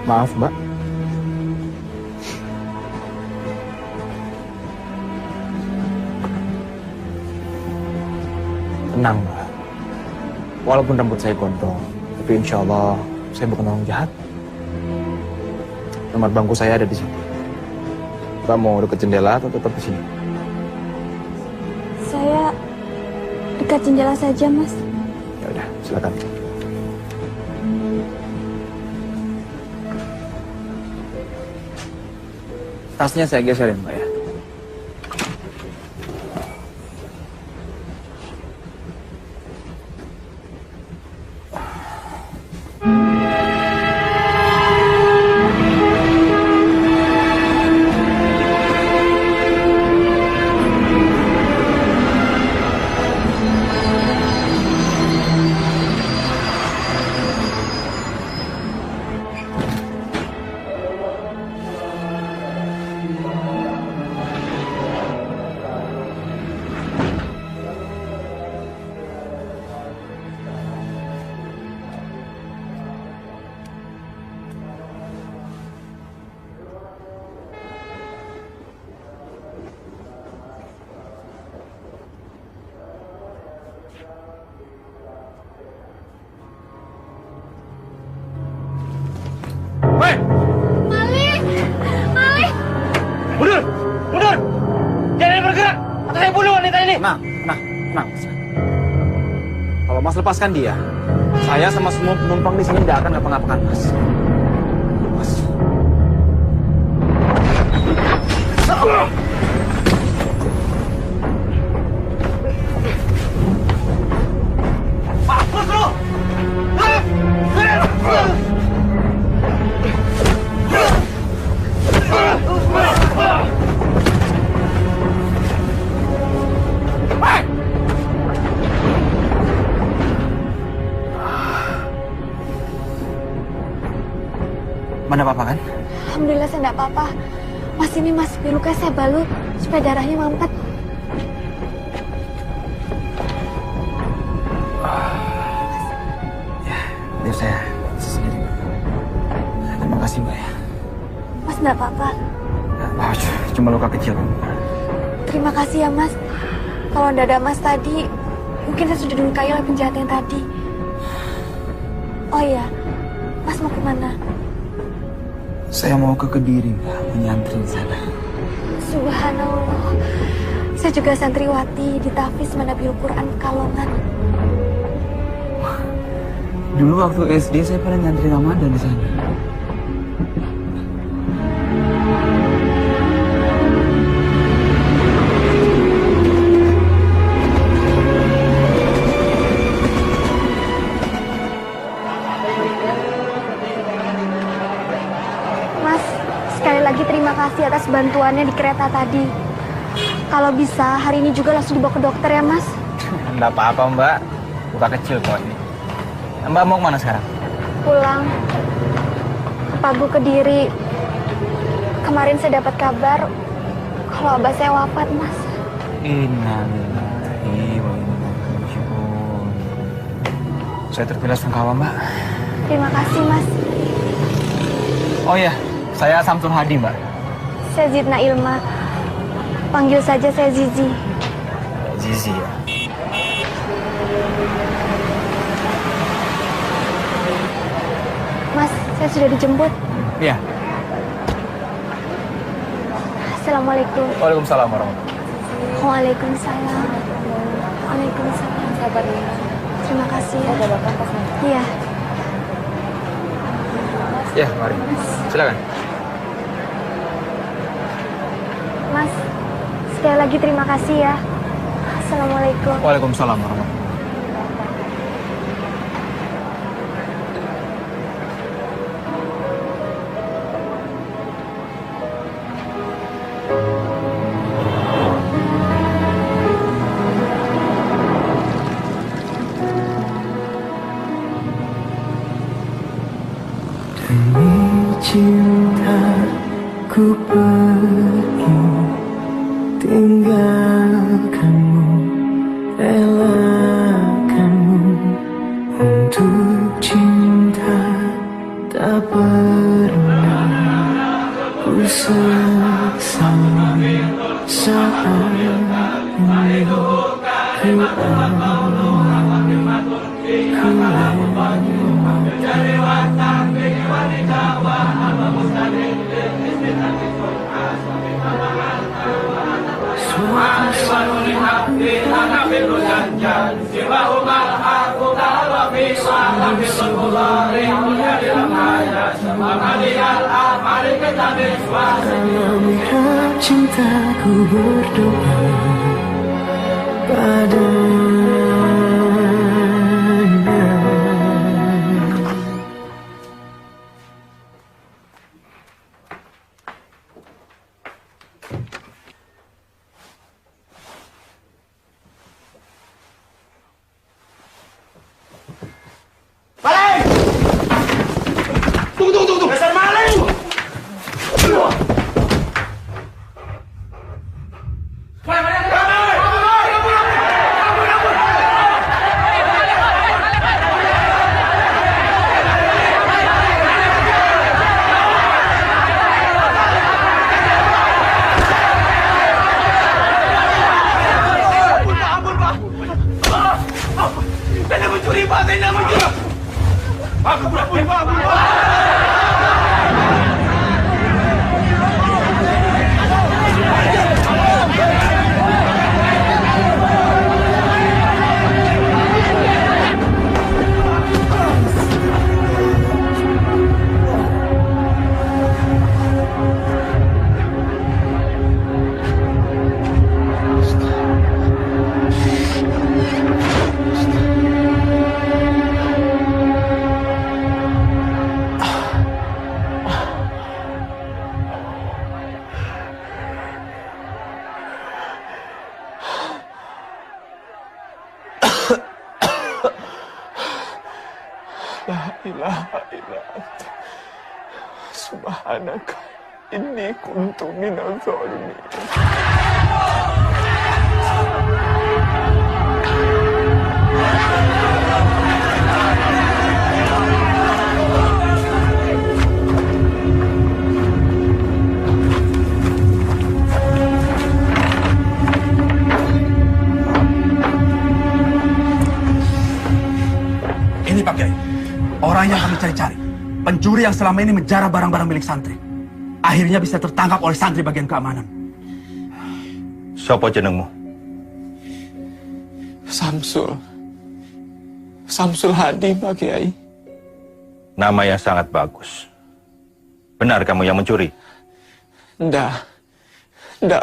Maaf, Mbak. Tenang, Mbak. Walaupun rambut saya gondrong, tapi insya Allah saya bukan orang jahat. Nomor bangku saya ada di sini. Mbak mau dekat jendela atau tetap di sini? Saya dekat jendela saja, Mas. Ya udah, silakan. Tasnya saya geserin, Mbak ya. Mundur! Jangan bergerak! Atau saya bunuh wanita ini! Tenang. Kalau Mas lepaskan dia, saya sama semua penumpang di sini tidak akan ngapa-ngapakan Mas. Mas. Mampus lu! Mana apa-apa kan? Alhamdulillah saya enggak apa-apa. Mas, ini Mas, di luka saya balut supaya darahnya mampet. Ya, biar saya sendiri. Terima kasih, Mbak ya. Mas enggak apa-apa. Cuma luka kecil kan? Terima kasih ya, Mas. Kalau enggak ada Mas tadi, mungkin saya sudah dilukai oleh penjahat yang tadi. Oh iya, Mas mau kemana? Saya mau ke Kediri, Mbak, menyantri di sana. Subhanallah. Saya juga santriwati di Tahfiz Manabil Quran Pekalongan. Dulu waktu SD saya pernah nyantri Ramadan di sana. Terima kasih atas bantuannya di kereta tadi. Kalau bisa, hari ini juga langsung dibawa ke dokter ya, Mas. Enggak apa-apa, Mbak. Luka kecil kok ini. Mbak mau kemana sekarang? Pulang. Pagu Kediri. Kemarin saya dapat kabar kalau abah saya wafat, Mas. Innalillahi wa inna ilaihi raji'un. Saya terpilah sungkawa, Mbak. Terima kasih, Mas. Oh iya, saya Samsul Hadi, Mbak. Saya Zidna Ilma. Panggil saja saya Zizi. Zizi ya. Mas, saya sudah dijemput. Iya. Assalamualaikum. Waalaikumsalam warahmatullahi. Waalaikumsalam. Waalaikumsalam. Sabar ya. Terima kasih ya. Ada bapak pas nanti. Iya. Ya, mari. Silakan. Mas, sekali lagi terima kasih ya. Assalamualaikum. Waalaikumsalam warahmatullahi. Demi cintaku pergi tinggalkanmu, relakanmu untuk cinta tak pernah Dalam cintaku berdoa padanya. Maling! Tunggu! Dasar maling! Saya mencuri, Pak! Saya mencuri! La ilaha illa anta subhanaka inni kuntu minadh dhalimin. Ini Pak Kiai, orang yang kami cari-cari. Pencuri yang selama ini menjarah barang-barang milik santri. Akhirnya bisa tertangkap oleh santri bagian keamanan. Sopo jenengmu? Samsul Hadi, Pak Kiai. Nama yang sangat bagus. Benar kamu yang mencuri? Ndak,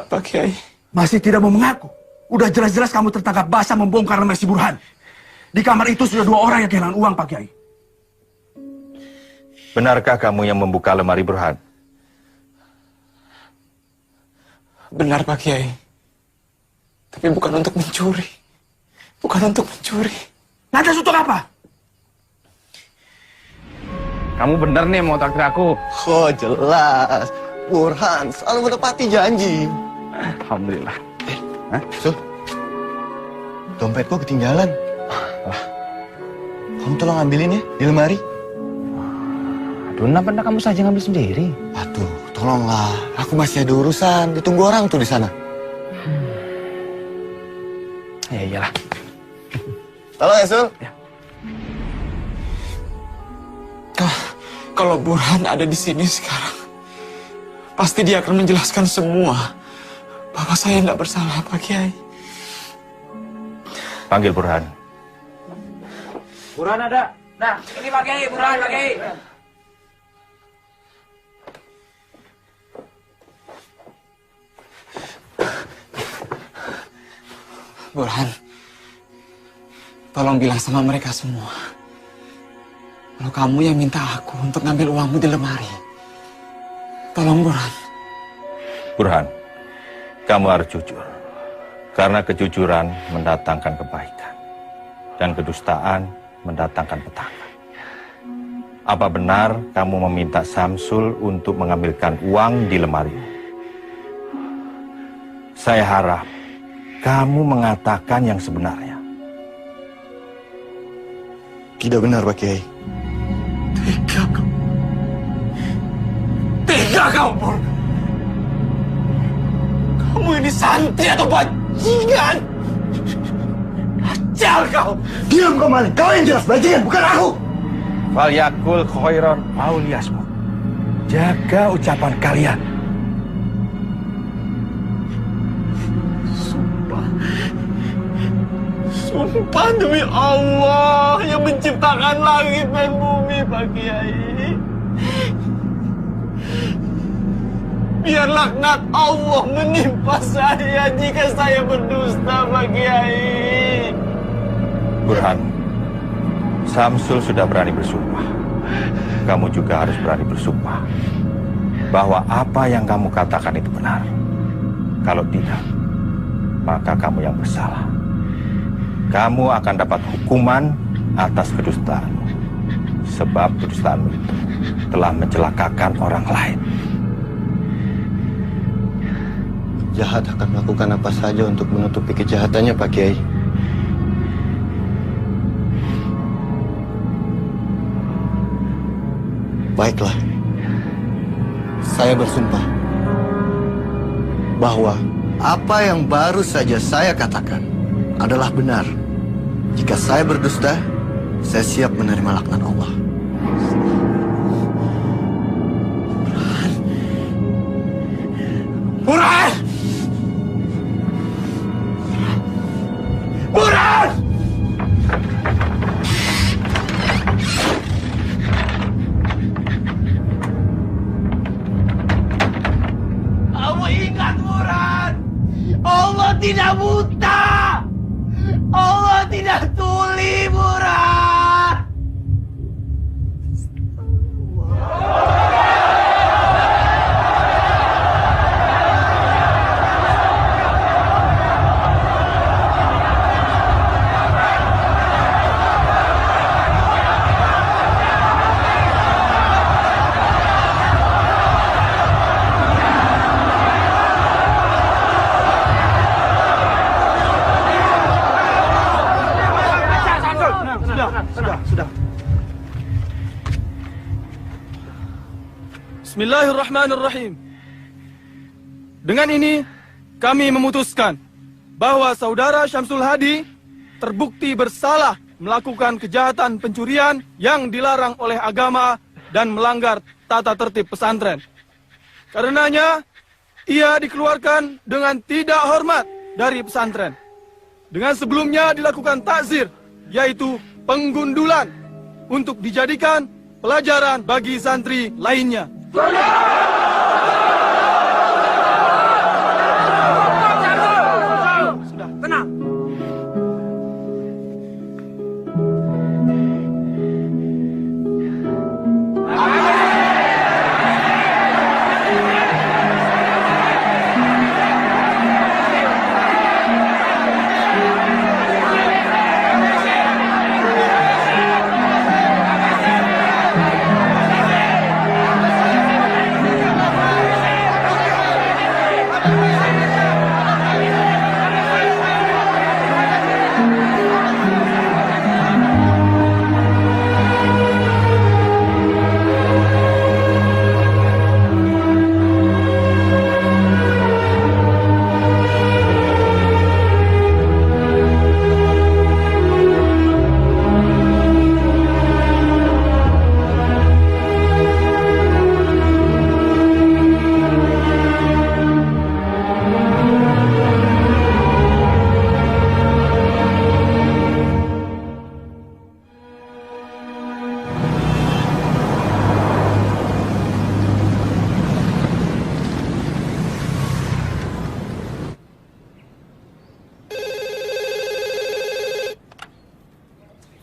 Pak Kiai. Masih tidak mau mengaku. Udah jelas-jelas kamu tertangkap basah membongkar lemari si Burhan. Di kamar itu sudah 2 orang yang kehilangan uang, Pak Kiai. Benarkah kamu yang membuka lemari Burhan? Benar, Pak Kiai. Tapi bukan untuk mencuri. Lantas untuk apa? Kamu bener nih mau traktir aku. Oh jelas, Burhan selalu menepati janji. Alhamdulillah. Sul, dompet gua ketinggalan. Kamu tolong ambilin ya di lemari. Aduh, kenapa kamu saja ngambil sendiri? Aduh, tolonglah. Aku masih ada urusan. Ditunggu orang tuh di sana. Ya iyalah. Tolong ya, Sul. Ya. Kalau Burhan ada di sini sekarang, pasti dia akan menjelaskan semua bahwa saya tidak bersalah, Pak Kiai. Panggil Burhan. Burhan ada. Nah, ini Pak Kiai, Burhan Pak Kiai. Burhan, tolong bilang sama mereka semua kalau kamu yang minta aku untuk ngambil uangmu di lemari. Tolong, Burhan. Burhan, kamu harus jujur. Karena kejujuran mendatangkan kebaikan. Dan kedustaan mendatangkan petaka. Apa benar kamu meminta Samsul untuk mengambilkan uang di lemari? Saya harap kamu mengatakan yang sebenarnya. Tidak benar, Pak Kiai. Tega kau, Burhan. Kamu ini santri atau bajingan? Dajjal kau! Diam kau Malik, kau yang jelas bajingan, bukan aku! Falyakul khairan aw liyasmut. Jaga ucapan kalian. Sumpah demi Allah yang menciptakan langit dan bumi, Pak Kiai. Biar laknat Allah menimpa saya jika saya berdusta, Pak Kiai. Burhan, Samsul sudah berani bersumpah. Kamu juga harus berani bersumpah bahwa apa yang kamu katakan itu benar. Kalau tidak, maka kamu yang bersalah. Kamu akan dapat hukuman atas kedustaanmu. Sebab kedustaanmu itu telah mencelakakan orang lain. Jahat akan melakukan apa saja untuk menutupi kejahatannya, Pak Kiai. Baiklah, saya bersumpah bahwa apa yang baru saja saya katakan adalah benar. Jika saya berdusta, saya siap menerima laknat Allah. Burhan! Burhan! Kamu ingat, Burhan? Allah tidak buta! Allah tidak tuli, Burhan! Bismillahirrahmanirrahim. Dengan ini, kami memutuskan bahwa saudara Syamsul Hadi terbukti bersalah melakukan kejahatan pencurian yang dilarang oleh agama dan melanggar tata tertib pesantren. Karenanya, ia dikeluarkan dengan tidak hormat dari pesantren. Dengan sebelumnya dilakukan takzir, yaitu penggundulan, untuk dijadikan pelajaran bagi santri lainnya. Sudah, tenang.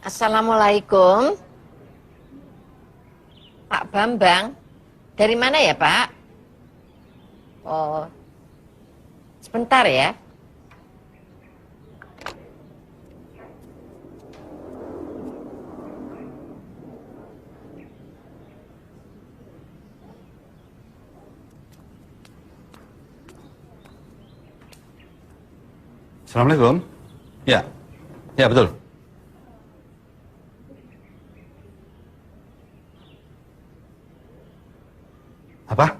Assalamualaikum. Pak Bambang. Dari mana ya, Pak? Oh. Sebentar ya. Assalamualaikum. Ya, ya betul. Apa?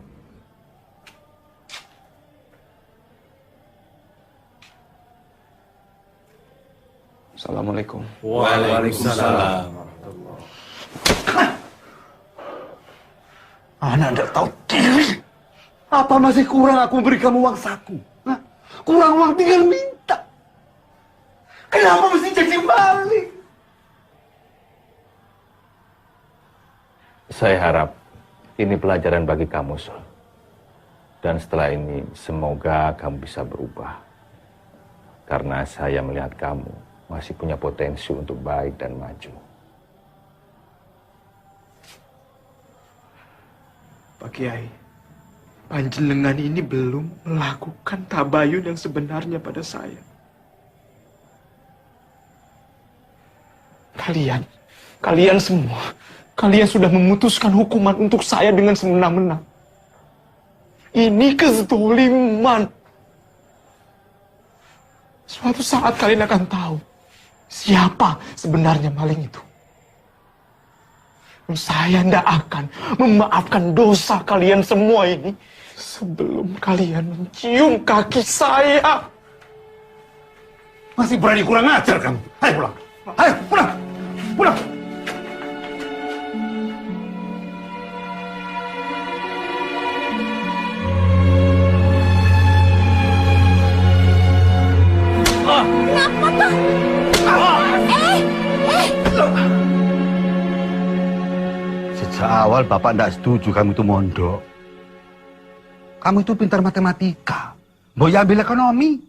Assalamualaikum. Assalamualaikum. Waalaikumsalam. Anak tidak tahu diri. Apa masih kurang aku beri kamu uang saku? Hah? Kurang uang tinggal minta. Kenapa mesti jadi maling? Saya harap ini pelajaran bagi kamu, Sul. Dan setelah ini semoga kamu bisa berubah. Karena saya melihat kamu masih punya potensi untuk baik dan maju. Pak Kiai, panjenengan ini belum melakukan tabayun yang sebenarnya pada saya. Kalian semua, kalian sudah memutuskan hukuman untuk saya dengan semena-mena. Ini kezaliman. Suatu saat kalian akan tahu siapa sebenarnya maling itu. Saya tidak akan memaafkan dosa kalian semua ini sebelum kalian mencium kaki saya. Masih berani kurang ajar kamu. Ayo pulang. Ayo pulang. Pulang. Kenapa tuh? Sejak awal Bapak tidak setuju kamu itu mondok. Kamu itu pintar matematika. Mau ambil ekonomi.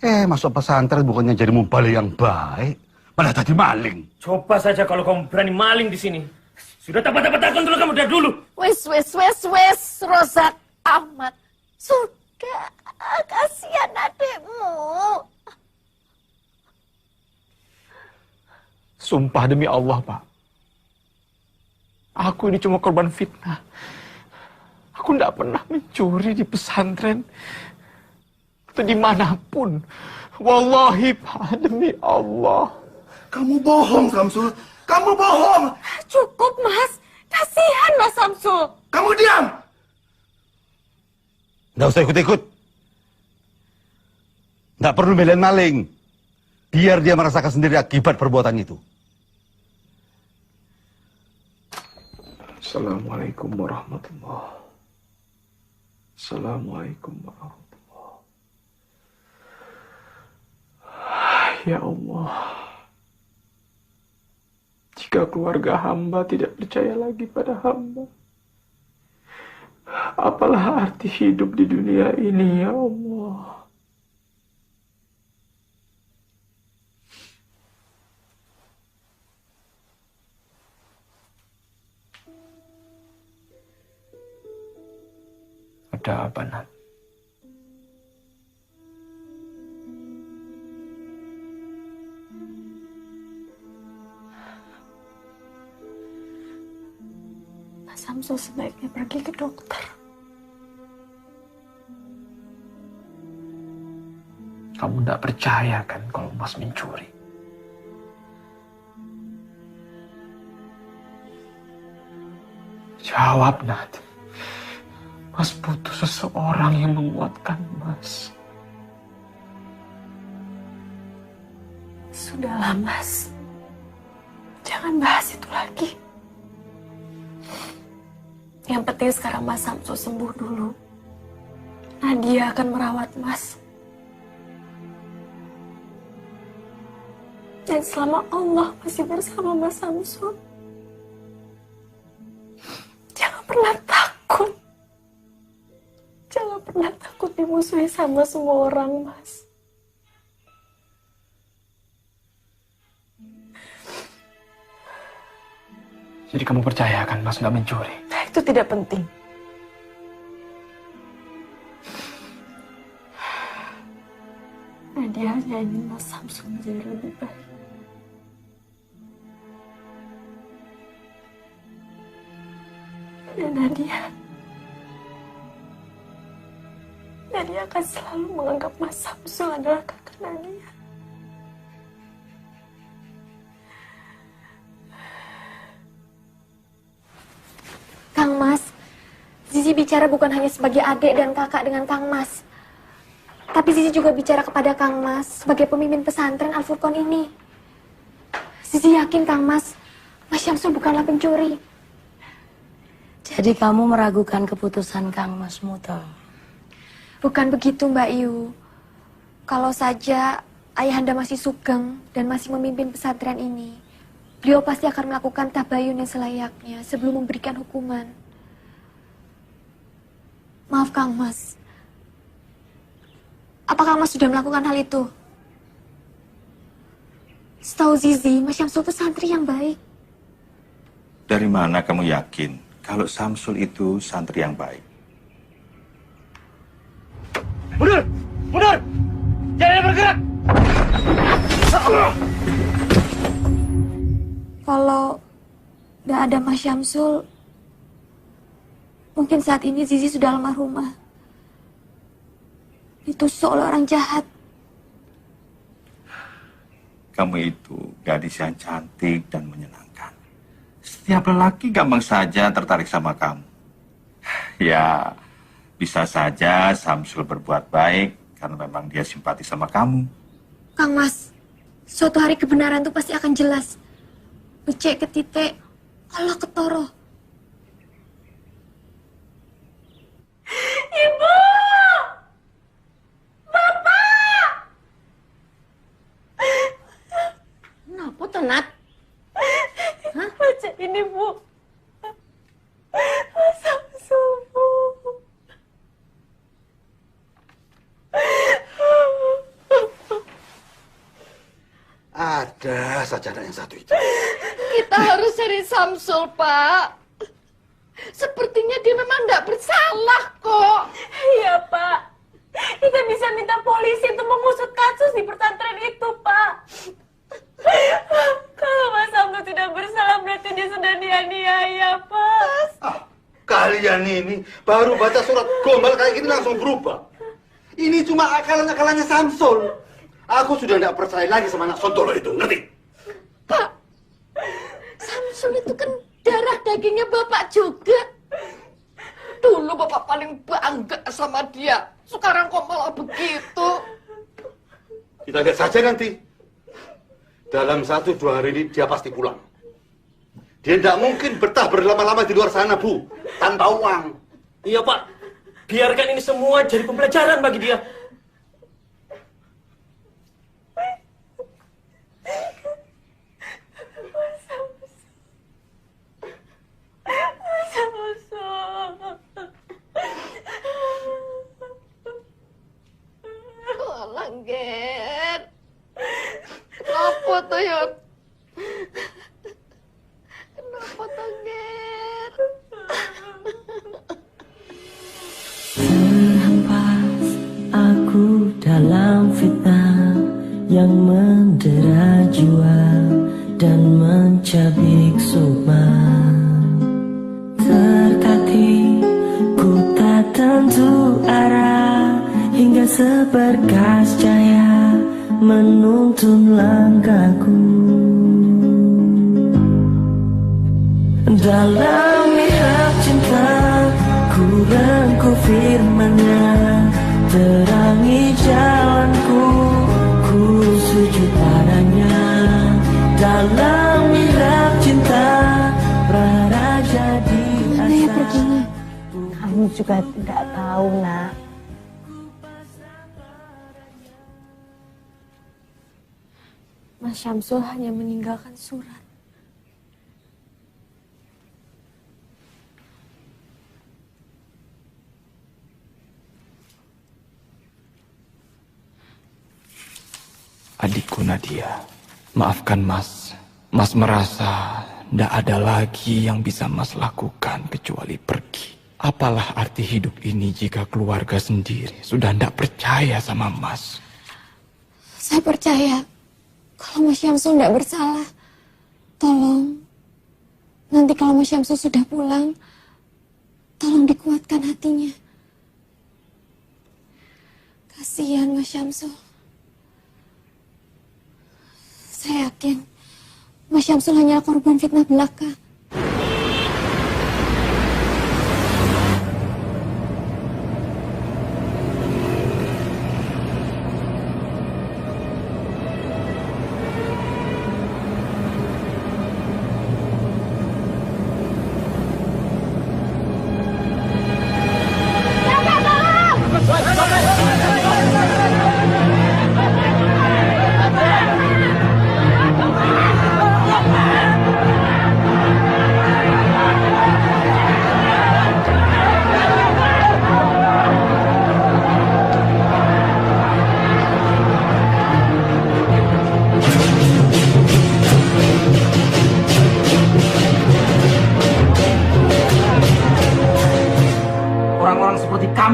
Masuk pesantren bukannya jadi mubalik yang baik. Malah tadi maling. Coba saja kalau kamu berani maling di sini. Sudah dapat kontrol kamu dari dulu. Wes, Rozak Ahmad. Sudah, kasihan adikmu. Sumpah demi Allah, Pak. Aku ini cuma korban fitnah. Aku tidak pernah mencuri di pesantren. Atau dimanapun. Wallahi, Pak, demi Allah. Kamu bohong, Samsul. Kamu bohong. Cukup, Mas. Kasihan Mas Samsul. Kamu diam. Nggak usah ikut-ikut. Nggak perlu belain maling. Biar dia merasakan sendiri akibat perbuatan itu. Assalamualaikum warahmatullahi. Assalamualaikum warahmatullahi. Ya Allah. Jika keluarga hamba tidak percaya lagi pada hamba, apalah arti hidup di dunia ini, ya Allah. Ada apa, Nat? Mas Samsul sebaiknya pergi ke dokter. Kamu tidak percaya kan kalau Mas mencuri? Jawab, Nat. Mas butuh seseorang yang menguatkan Mas. Sudahlah, Mas. Jangan bahas itu lagi. Yang penting sekarang Mas Samsul sembuh dulu. Nadia akan merawat Mas. Dan selama Allah masih bersama Mas Samsul, jangan pernah takut. Jangan pernah takut dimusuhi sama semua orang, Mas. Jadi kamu percaya kan Mas nggak mencuri? Nah, itu tidak penting. Nadia hanya ingin Mas Samsul menjadi lebih baik. Dan Nadia akan selalu menganggap Mas Samsul adalah kakak Nadia. Kang Mas, Zizi bicara bukan hanya sebagai adik dan kakak dengan Kang Mas, tapi Tapi Zizi juga bicara kepada Kang Mas sebagai pemimpin pesantren Al-Furqan ini. Zizi yakin Kang Mas Syamsul bukanlah pencuri. Jadi kamu meragukan keputusan Kang Mas Muto? Bukan begitu Mbak Yu. Kalau saja ayahanda masih sugeng dan masih memimpin pesantren ini, beliau pasti akan melakukan tabayun yang selayaknya sebelum memberikan hukuman. Maaf Kang Mas. Apakah Kang Mas sudah melakukan hal itu? Setahu Zizi, Mas Syamsul itu santri yang baik. Dari mana kamu yakin kalau Samsul itu santri yang baik? Mundur! Mundur! Jangan bergerak! Kalau tidak ada Mas Syamsul, mungkin saat ini Zizi sudah almarhumah. Ditusuk oleh orang jahat. Kamu itu gadis yang cantik dan menyenangkan. Setiap lelaki gampang saja tertarik sama kamu. Ya, bisa saja Samsul berbuat baik karena memang dia simpati sama kamu. Kang Mas, suatu hari kebenaran itu pasti akan jelas. Becek ke titik, Allah ketoro. Ibu! Bapak! Kenapa tuh, Nat? Hah? Baca ini, Bu. Samsul, Bu. Ada sajadah yang satu itu. Kita harus cari Samsul, Pak. Sepertinya dia memang tidak bersalah kok. Iya, Pak. Kita bisa minta polisi untuk mengusut kasus di pesantren itu, Pak. Kalau Mas Samsul tidak bersalah, berarti dia sudah dianiaya, Pak. Kalian ini baru baca surat gombal kayak gini langsung berubah. Ini cuma akalan-akalannya Samsul. Aku sudah tidak percaya lagi sama anak Sontolo itu, ngerti? Pak, Samsul itu kan darah dagingnya Bapak juga. Dulu Bapak paling bangga sama dia. Sekarang kok malah begitu. Kita lihat saja nanti. Dalam 1-2 hari ini dia pasti pulang. Dia tidak mungkin betah berlama-lama di luar sana, Bu. Tanpa uang. Iya, Pak. Biarkan ini semua jadi pembelajaran bagi dia. Langger. Kenapa tuh, Yud? Kenapa tuh, Ger? Terhempas aku dalam fitnah yang mendera jiwa dan mencabik sukma. Tertatih ku tak tentu arah hingga seberkas cahaya menuntun langkahku. Dalam mihrab cinta ku rengku firman-Nya, terangi jalanku, ku sujud padanya. Dalam mihrab cinta praraja di asa. Kamu juga tidak tahu, Nak. Mas Syamsul hanya meninggalkan surat. Adikku Nadia, maafkan Mas. Mas merasa tidak ada lagi yang bisa Mas lakukan kecuali pergi. Apalah arti hidup ini jika keluarga sendiri sudah tidak percaya sama Mas? Saya percaya kalau Mas Syamsul tidak bersalah. Tolong, nanti kalau Mas Syamsul sudah pulang, tolong dikuatkan hatinya. Kasihan Mas Syamsul. Saya yakin Mas Syamsul hanyalah korban fitnah belaka.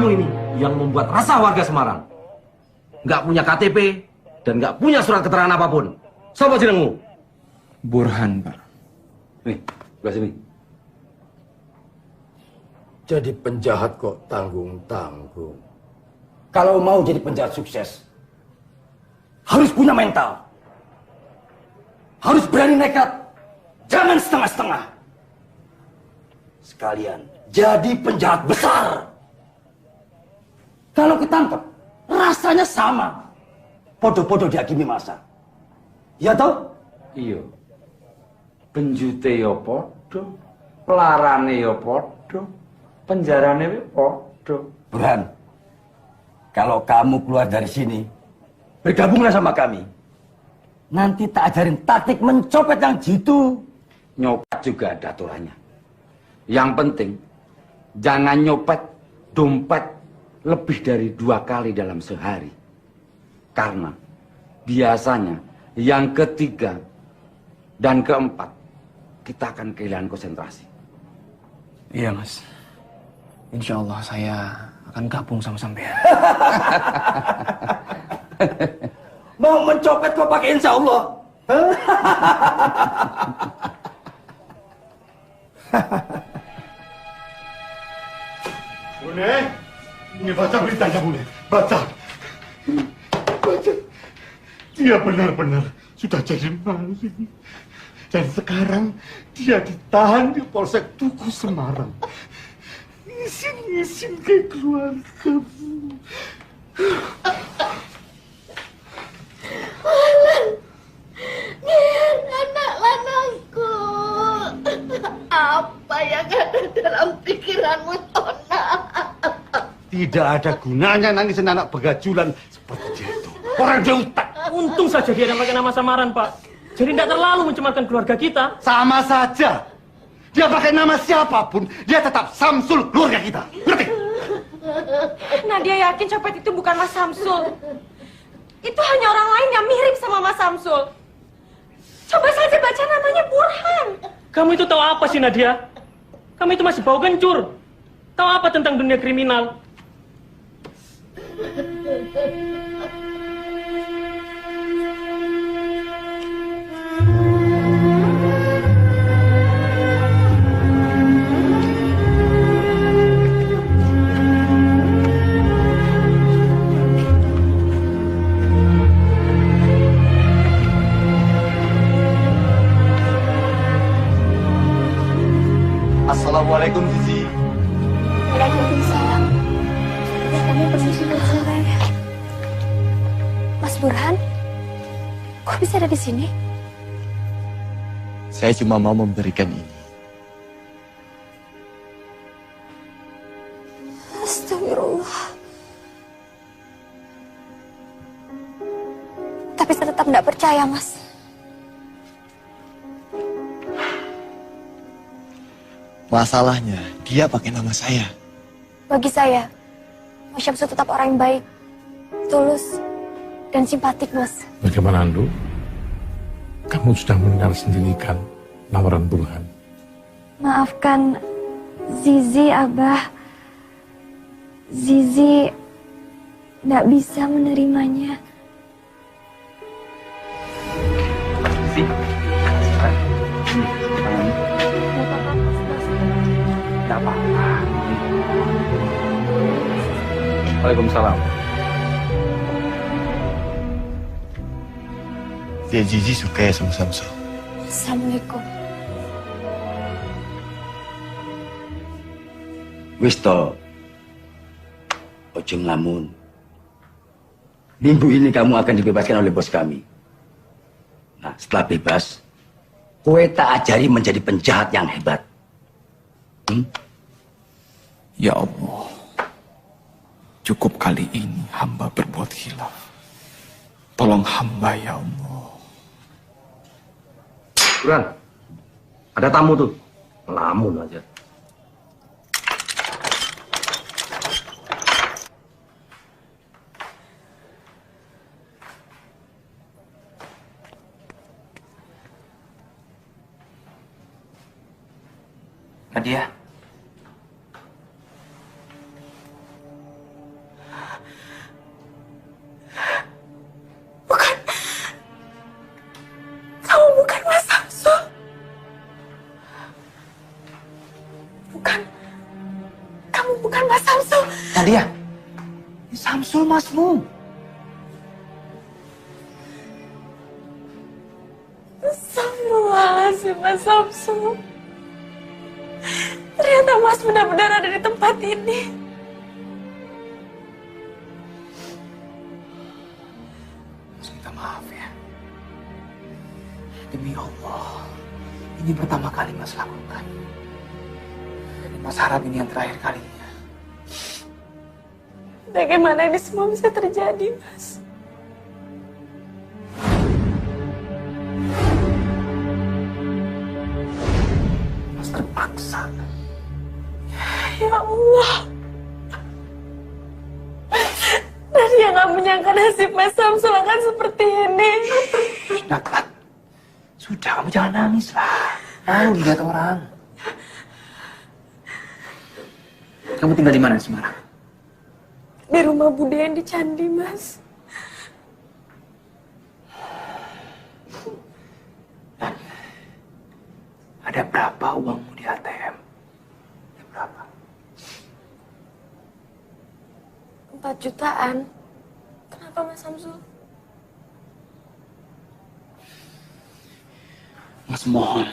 kamu ini yang membuat resah warga Semarang. Nggak punya KTP dan nggak punya surat keterangan apapun. Siapa jenengmu? Burhan, Pak. Nih, sebelah sini. Jadi penjahat kok tanggung-tanggung. Kalau mau jadi penjahat sukses, harus punya mental. Harus berani nekat. Jangan setengah-setengah. Sekalian jadi penjahat besar. Kalau ketangkep, rasanya sama. Podo-podo dihakimi masa. Ya toh? Iya. Penjute yo podo, pelarane yo podo, penjarane yo podo. Burhan, kalau kamu keluar dari sini, bergabunglah sama kami. Nanti tak ajarin taktik mencopet yang jitu. Nyopet juga ada aturannya. Yang penting, jangan nyopet dompet lebih dari 2 kali dalam sehari. Karena biasanya yang ketiga dan keempat, kita akan kehilangan konsentrasi. Iya, Mas. Insya Allah saya akan gabung sama sampean. Mau mencopet kok pakai insya Allah? Bune, ini baca beritanya Bune, baca. Baca. Dia benar-benar sudah jadi maling. Dan sekarang dia ditahan di Polsek Tugu Semarang. Isin-isin ke keluargamu. Nih, anak lanangku. Apa yang ada dalam pikiranmu, Tona? Tidak ada gunanya nangisin anak begajulan seperti dia itu. Orang dia utak. Untung saja dia ada pakai nama samaran, Pak. Jadi tidak terlalu mencemarkan keluarga kita. Sama saja. Dia pakai nama siapapun, dia tetap Samsul keluarga kita. Ngerti? Nadia yakin copet itu bukan Mas Samsul. Itu hanya orang lain yang mirip sama Mas Samsul. Coba saja baca namanya Burhan. Kamu itu tahu apa sih, Nadia? Kamu itu masih bau kencur. Tahu apa tentang dunia kriminal? Assalamualaikum, Zizi. Waalaikumsalam. Ya, kami permisi bercerai. Mas Burhan, kok bisa ada di sini? Saya cuma mau memberikan ini. Astagfirullah. Tapi saya tetap tidak percaya, Mas. Masalahnya, dia pakai nama saya. Bagi saya, Mas Syamsul tetap orang yang baik, tulus, dan simpatik, Mas. Bagaimana, Andu? Kamu sudah mendengar sendiri kan lamaran Burhan? Maafkan Zizi, Abah. Zizi tidak bisa menerimanya. Tidak apa-apa. Waalaikumsalam. Dia Zizi suka ya sama Samsul. Assalamualaikum. Wis to. Ojo ngelamun. Minggu ini kamu akan dibebaskan oleh bos kami. Nah, setelah bebas, kowe tak ajari menjadi penjahat yang hebat. Ya Allah, cukup kali ini hamba berbuat khilaf. Tolong hamba ya Allah. Burhan, ada tamu tuh. Ngelamun aja. Nadia. Mas Samsul. Nadia, ini Samsul masmu. Astagfirullahaladzim, Mas Samsul. Ternyata Mas benar-benar ada di tempat ini. Mas minta maaf ya. Demi Allah, ini pertama kali Mas lakukan. Dan Mas harap ini yang terakhir kalinya. Bagaimana ini semua bisa terjadi, Mas? Mas terpaksa. Ya Allah. Nadia nggak menyangka nasib Mas Samsul akan seperti ini. Sudah, Klat. Sudah, kamu jangan nangis lah. Malu lihat orang. Kamu tinggal di mana di Semarang? Di rumah Bude yang di Candi, Mas. Dan ada berapa uangmu di ATM? Ada berapa? 4 jutaan. Kenapa, Mas Samsul? Mas mohon,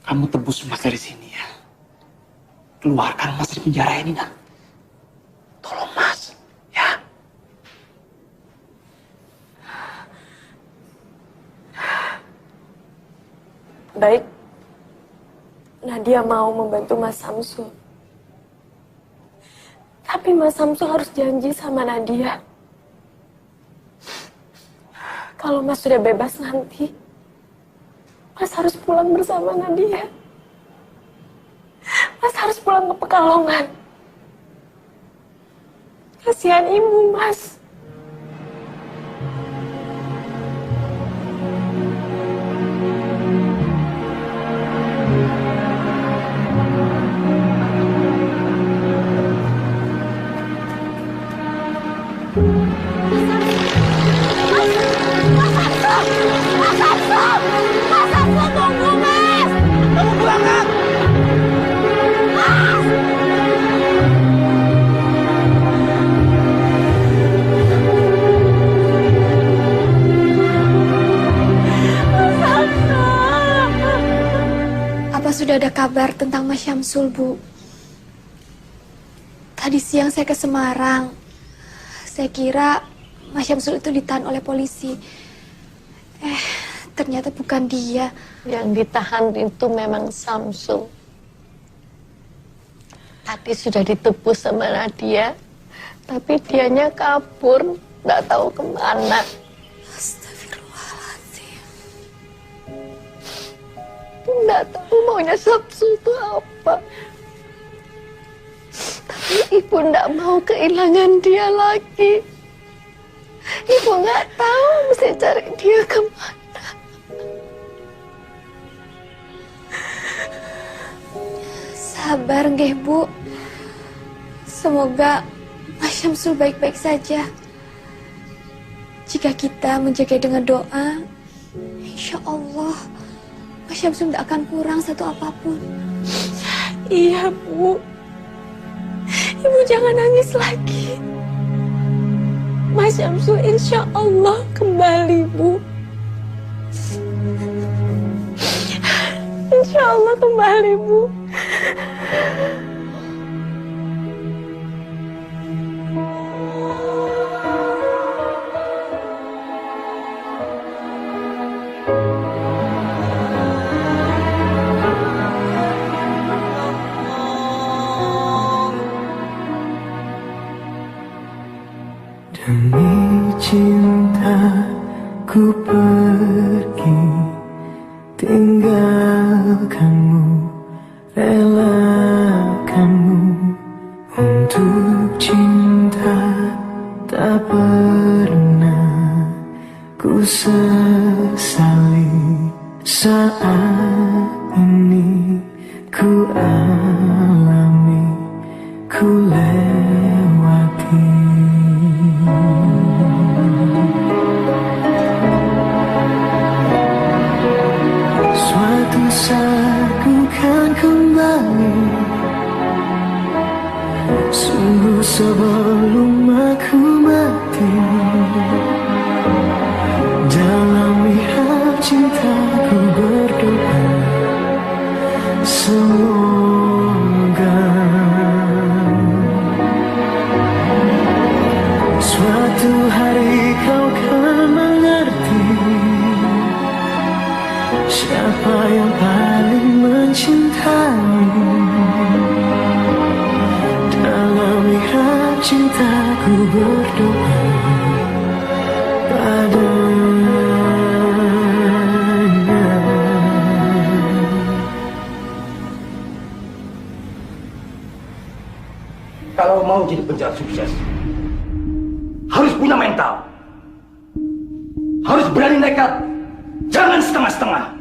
kamu tebus Mas dari sini ya. Keluarkan Mas dari penjara ini, nak. Tolong Mas, ya. Baik. Nadia mau membantu Mas Samsul. Tapi Mas Samsul harus janji sama Nadia. Kalau Mas sudah bebas nanti, Mas harus pulang bersama Nadia. Mas harus pulang ke Pekalongan. Kasihan ibu, Mas. Apa sudah ada kabar tentang Mas Syamsul, Bu? Tadi siang saya ke Semarang. Saya kira Mas Syamsul itu ditahan oleh polisi. Ternyata bukan dia. Yang ditahan itu memang Samsul. Tadi sudah ditebus sama Nadia, tapi dianya kabur, nggak tahu kemana. Astagfirullahaladzim. Nggak tahu maunya Samsul itu apa. Tapi ibu nggak mau kehilangan dia lagi. Ibu nggak tahu mesti cari dia kemana. Sabar nggih, Bu. Semoga Mas Syamsul baik-baik saja. Jika kita menjaga dengan doa, insya Allah Mas Syamsul tidak akan kurang satu apapun. Iya, Bu. Ibu jangan nangis lagi. Mas Syamsul insya Allah kembali, Bu. Insya Allah kembali, Bu. Demi cinta ku pergi, tinggalkanmu, relakanmu. Untuk cinta tak pernah ku sesali. Saat ini ku alami, ku lewati. Suatu saat ku kan kembali Sungguh sebelum aku mati, dalam mihrab cintaku berdoa, semoga suatu hari kau kan mengerti siapa yang paling mencintaimu. Dalam mihrab cintaku berdoa padanya. Kalau mau jadi penjahat sukses, harus punya mental. Harus berani nekat. Jangan setengah-setengah.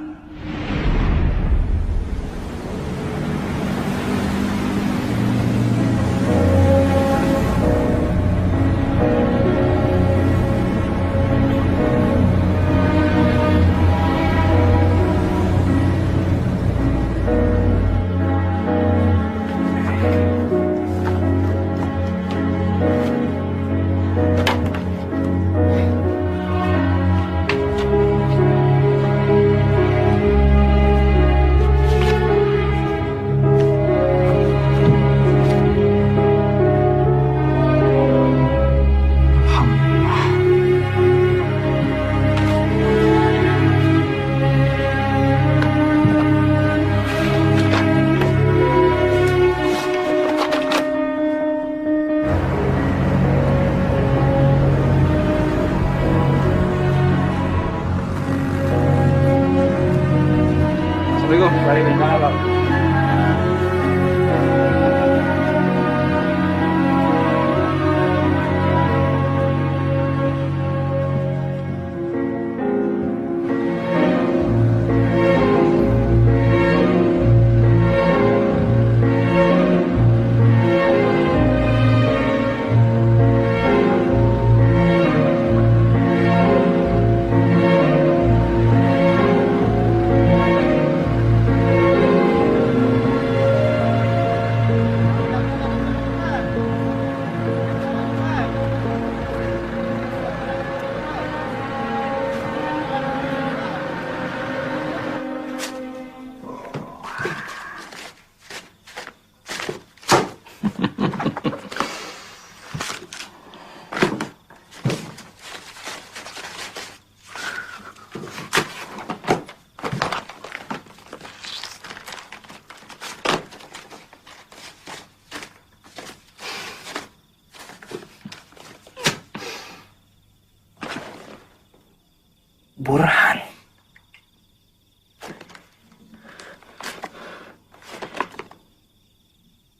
Burhan.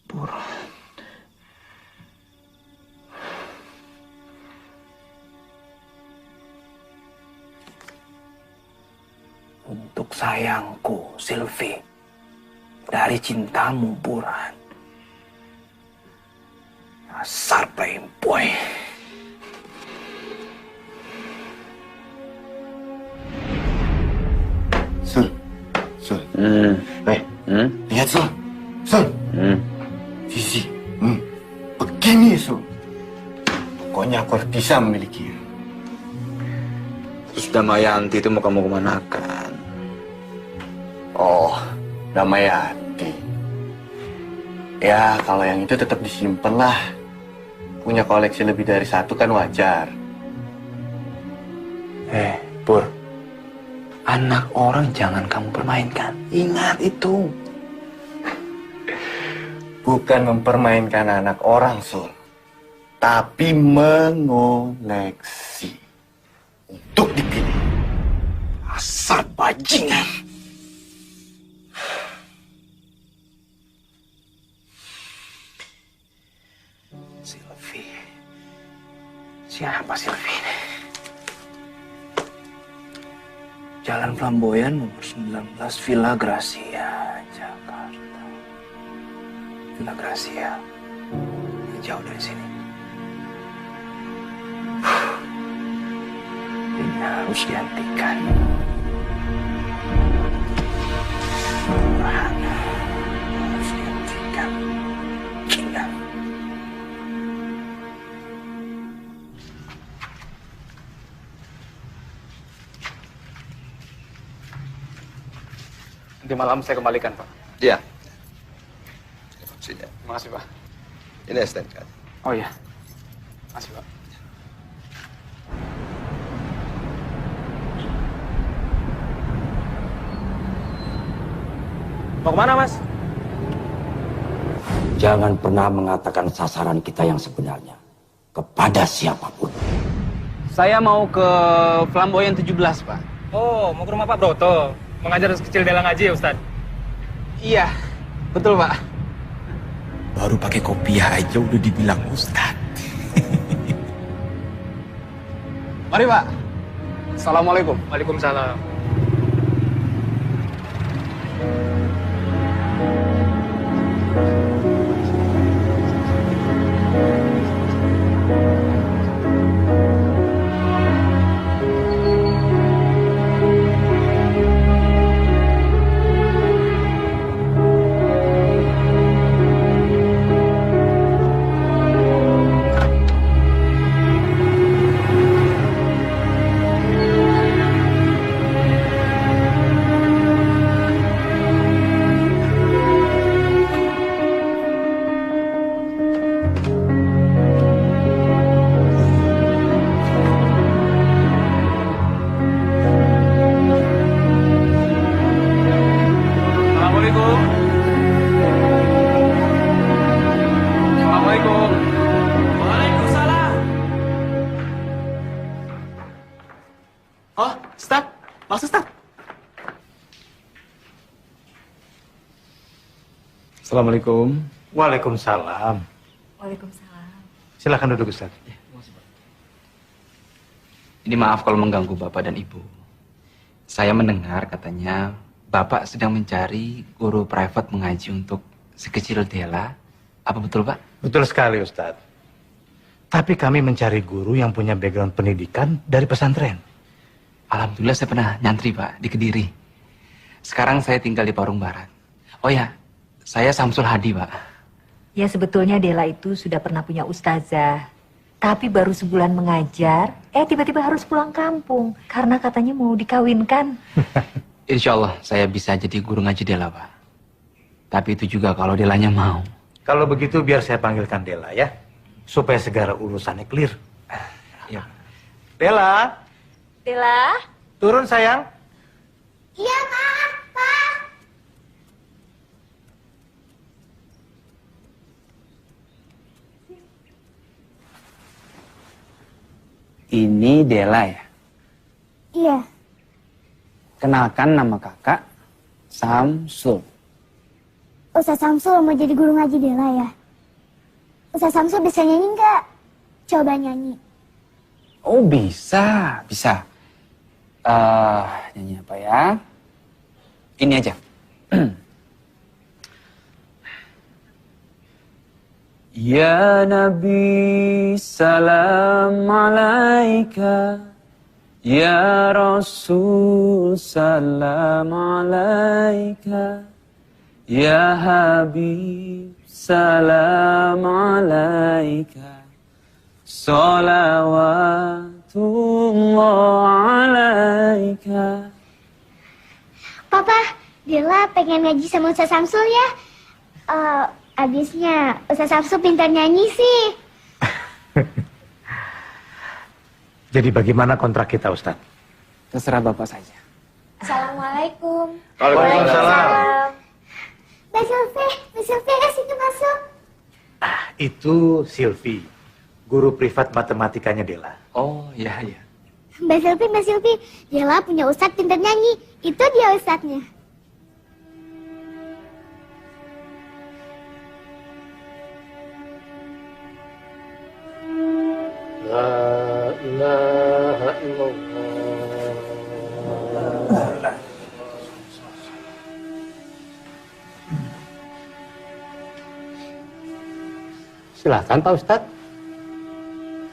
Burhan. Untuk sayangku, Sylvie. Dari cintamu, Burhan. Dasar playboy. Lihat Sul, Sul. Sisi, begini Sul. Pokoknya aku harus bisa memilikinya. Terus Damayanti itu mau kamu kemanakan? Oh, Damayanti. Ya, kalau yang itu tetap disimpan lah. Punya koleksi lebih dari satu kan wajar. Pur. Anak orang jangan kamu permainkan. Ingat itu. Bukan mempermainkan anak orang, Sul. Tapi mengoleksi. Untuk dipilih. Asal bajingan. Sylvie. Siapa Sylvie ini? Jalan Flamboyan nomor 19 Villa Gracia, Jakarta. Villa Gracia. Jauh dari sini. Ini harus dihentikan. Burhan harus dihentikan. Ingat, Nanti malam saya kembalikan, Pak. Iya. Sini. Terima kasih, Pak. Ini STNK. Oh iya. Makasih, Pak. Mau kemana, Mas? Jangan pernah mengatakan sasaran kita yang sebenarnya kepada siapapun. Saya mau ke Flamboyan 17, Pak. Oh, mau ke rumah Pak Broto. Mengajar kecil Dela ngaji ya, Ustaz? Iya, betul, Pak. Baru pakai kopiah aja udah dibilang Ustaz. Mari, Pak. Assalamualaikum. Waalaikumsalam. Assalamualaikum. Assalamualaikum. Waalaikumsalam. Oh, Ustaz. Mas Ustaz. Assalamualaikum. Waalaikumsalam. Waalaikumsalam. Silakan duduk, Ustaz. Ini maaf kalau mengganggu Bapak dan Ibu. Saya mendengar katanya Bapak sedang mencari guru private mengaji untuk si kecil Dela. Apa betul, Pak? Betul sekali, Ustaz. Tapi kami mencari guru yang punya background pendidikan dari pesantren. Alhamdulillah saya pernah nyantri, Pak, di Kediri. Sekarang saya tinggal di Parung Barat. Oh ya, saya Samsul Hadi, Pak. Ya sebetulnya Dela itu sudah pernah punya ustazah. Tapi baru sebulan mengajar, tiba-tiba harus pulang kampung. Karena katanya mau dikawinkan. Insya Allah saya bisa jadi guru ngaji Dela, Pak. Tapi itu juga kalau Delanya mau. Kalau begitu biar saya panggilkan Dela ya. Supaya segala urusannya clear. Ya. Dela, Dela? turun sayang. Iya, Pak. Ini Dela ya? Iya. Kenalkan nama kakak, Samsul. Ustaz Samsul mau jadi guru ngaji Dela ya? Ustaz Samsul bisa nyanyi nggak? Coba nyanyi. Oh bisa, bisa. Nyanyi apa ya? Ini aja. Ya Nabi salam alaika, Ya Rasul salam alaika, Ya Habib salam alaika, salawatullah alaika. Papa, Dela pengen ngaji sama Ustaz Samsul ya? Abisnya Ustaz Samsul pintar nyanyi sih. Jadi bagaimana kontrak kita, Ustaz? Terserah Bapak saja. Assalamualaikum. Waalaikumsalam. Mbak Sylvie ya situ masuk. Itu Silvi, guru privat matematikanya Dela. Oh iya iya. Mbak Sylvie, Dela punya ustadz pintar nyanyi. Itu dia ustadznya. La ilaha illallah. Silakan Pak Ustadz.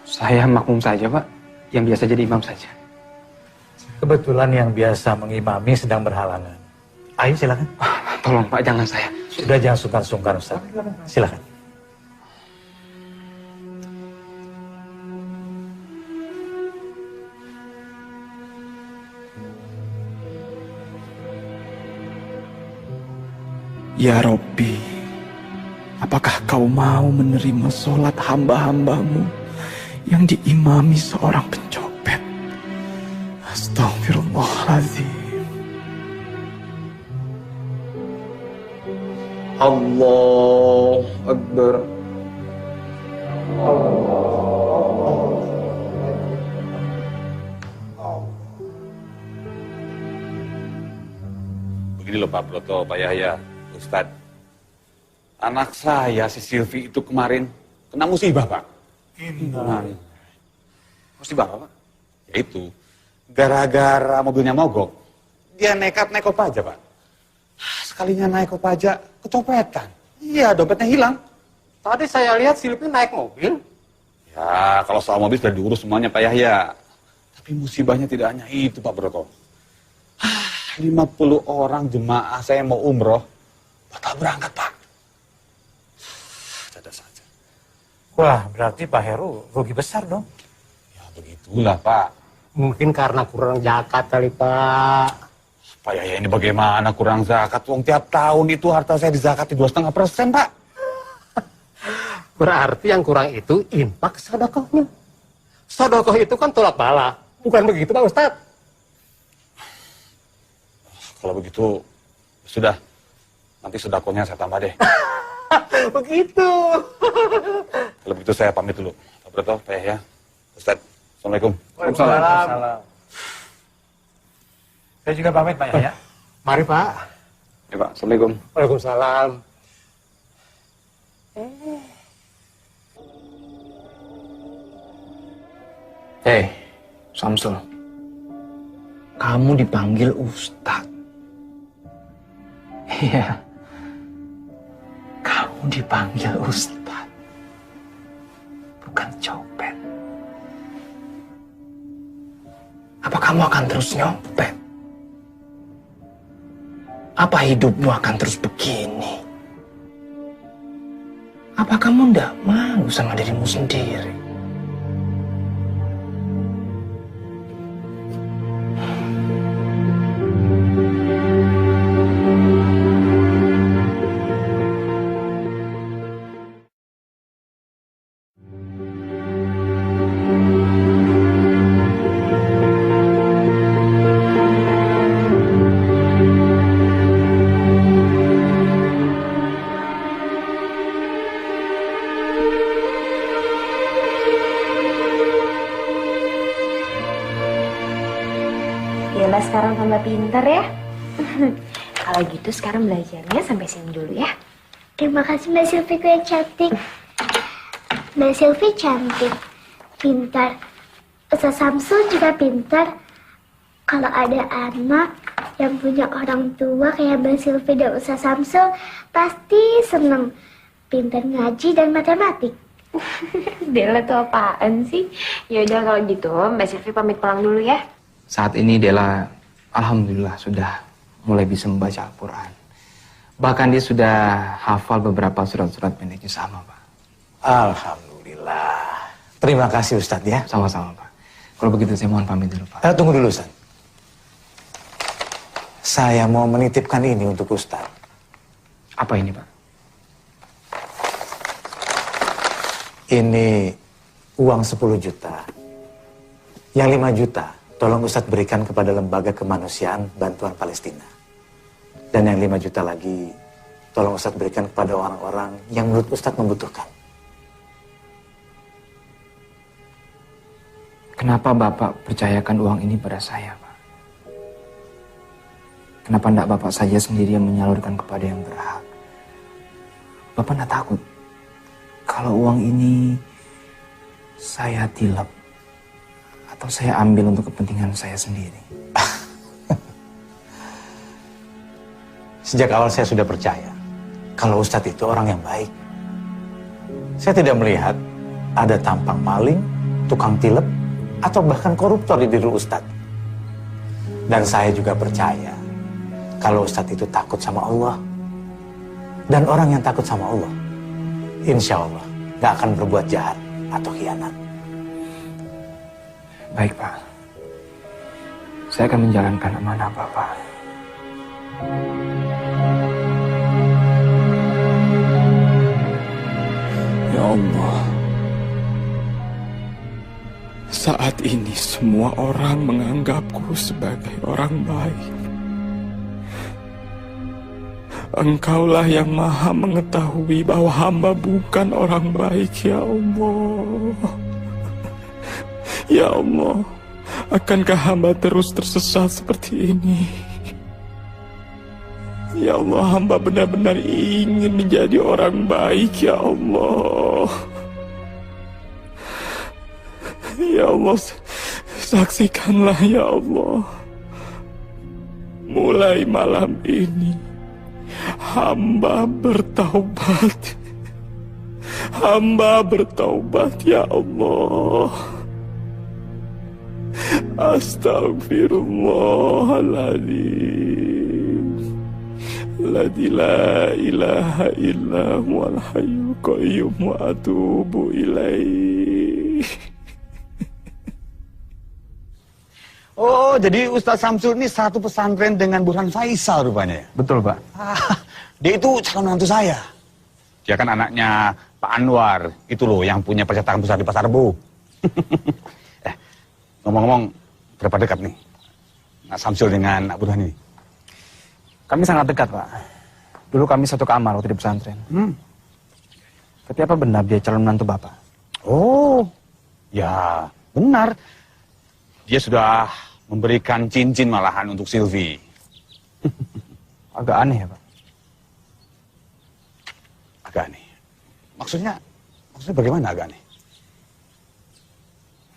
Saya makmum saja Pak, yang biasa jadi imam saja. Kebetulan yang biasa mengimami sedang berhalangan. Ayo silakan. Tolong Pak, jangan saya. Sudah jangan sungkan-sungkan Ustaz. Silakan. Ya Robbi, apakah kau mau menerima sholat hamba-hambamu yang diimami seorang pencopet? Astagfirullahaladzim. Allah Akbar. Begini loh Pak Broto, Pak Yahya, Ustadz. Anak saya si Silvi itu kemarin kena musibah Pak. Musibah apa Pak? Yaitu gara-gara mobilnya mogok, dia nekat naik kopaja Pak. Sekalinya naik kopaja, kecopetan. Iya, dompetnya hilang. Tadi saya lihat Silvi naik mobil. Ya, kalau soal mobil sudah diurus semuanya Pak Yahya. Tapi musibahnya tidak hanya itu Pak Broto. 50 orang jemaah saya mau umroh, batal berangkat Pak. Ada saja. Wah, berarti Pak Heru rugi besar dong. Ya begitulah Pak. Mungkin karena kurang zakat kali Pak. Pak Yahya ini bagaimana kurang zakat? Wong tiap tahun itu harta saya dizakati 2,5% Pak. Berarti yang kurang itu infak sodokohnya. Sodokoh itu kan tolak bala. Bukan begitu Pak Ustadz? Kalau begitu, sudah. Nanti sedakohnya saya tambah deh. Begitu. Kalau begitu saya pamit dulu. Pak Broto, Pak Yahya, Ustadz. Assalamualaikum. Waalaikumsalam. Saya juga pamit Pak Yahya. Mari Pak. Ya Pak, Assalamualaikum. Waalaikumsalam. Hei, Samsul. Kamu dipanggil Ustadz. Iya. Kamu dipanggil Ustadz. Bukan copet. Apa kamu akan terus nyopet? Apa hidupmu akan terus begini? Apa kamu ndak malu sama dirimu sendiri? Yalah sekarang tambah pinter ya. Kalau gitu sekarang belajarnya sampai sini dulu ya. Terima kasih Mbak Silviku yang cantik. Mbak Silvi cantik, pintar. Ustaz Samsul juga pintar. Kalau ada anak yang punya orang tua kayak Mbak Silvi dan Ustaz Samsul, pasti seneng. Pintar ngaji dan matematik. Dela tuh apaan sih? Yaudah kalau gitu Mbak Silvi pamit pulang dulu ya. Saat ini Dela, alhamdulillah sudah mulai bisa membaca Al-Quran. Bahkan dia sudah hafal beberapa surat-surat pendek sama, Pak. Alhamdulillah. Terima kasih Ustadz ya. Sama-sama, Pak. Kalau begitu saya mohon pamit dulu, Pak. Tunggu dulu Ustadz. Saya mau menitipkan ini untuk Ustadz. Apa ini, Pak? Ini uang 10 juta. Yang 5 juta tolong Ustadz berikan kepada Lembaga Kemanusiaan Bantuan Palestina. Dan yang 5 juta lagi tolong Ustadz berikan kepada orang-orang yang menurut Ustadz membutuhkan. Kenapa Bapak percayakan uang ini pada saya, Pak? Kenapa tidak Bapak saja sendiri yang menyalurkan kepada yang berhak? Bapak tidak takut kalau uang ini saya tilep atau saya ambil untuk kepentingan saya sendiri? Sejak awal saya sudah percaya kalau Ustadz itu orang yang baik. Saya tidak melihat ada tampang maling, tukang tilep, atau bahkan koruptor di diri Ustadz. Dan saya juga percaya kalau Ustadz itu takut sama Allah. Dan orang yang takut sama Allah, insya Allah gak akan berbuat jahat atau khianat. Baik, Pak. Saya akan menjalankan amanah Bapak. saat ini semua orang menganggapku sebagai orang baik. Engkaulah yang maha mengetahui bahwa hamba bukan orang baik, ya Allah. Ya Allah, akankah hamba terus tersesat seperti ini? Ya Allah, hamba benar-benar ingin menjadi orang baik, ya Allah. Ya Allah, saksikanlah ya Allah. Mulai malam ini, hamba bertaubat. Hamba bertaubat ya Allah. Astaghfirullahaladzim. Ladzi la ilaha illa huwal hayyul qayyum wa atubu ilaih. Oh, jadi Ustadz Samsul ini satu pesantren dengan Burhan Faisal rupanya ya? Betul, Pak. Dia itu calon mantu saya. Dia kan anaknya Pak Anwar. Itu loh yang punya percetakan besar di Pasar Rebo. Ngomong-ngomong, berapa dekat nih Nak Samsul dengan Nak Burhan ini? Kami sangat dekat, Pak. Dulu kami satu kamar waktu di pesantren. Tapi apa benar dia calon menantu Bapak? Oh, ya benar. Dia sudah memberikan cincin malahan untuk Sylvie. Agak aneh ya, Pak? Agak aneh. Maksudnya bagaimana agak aneh?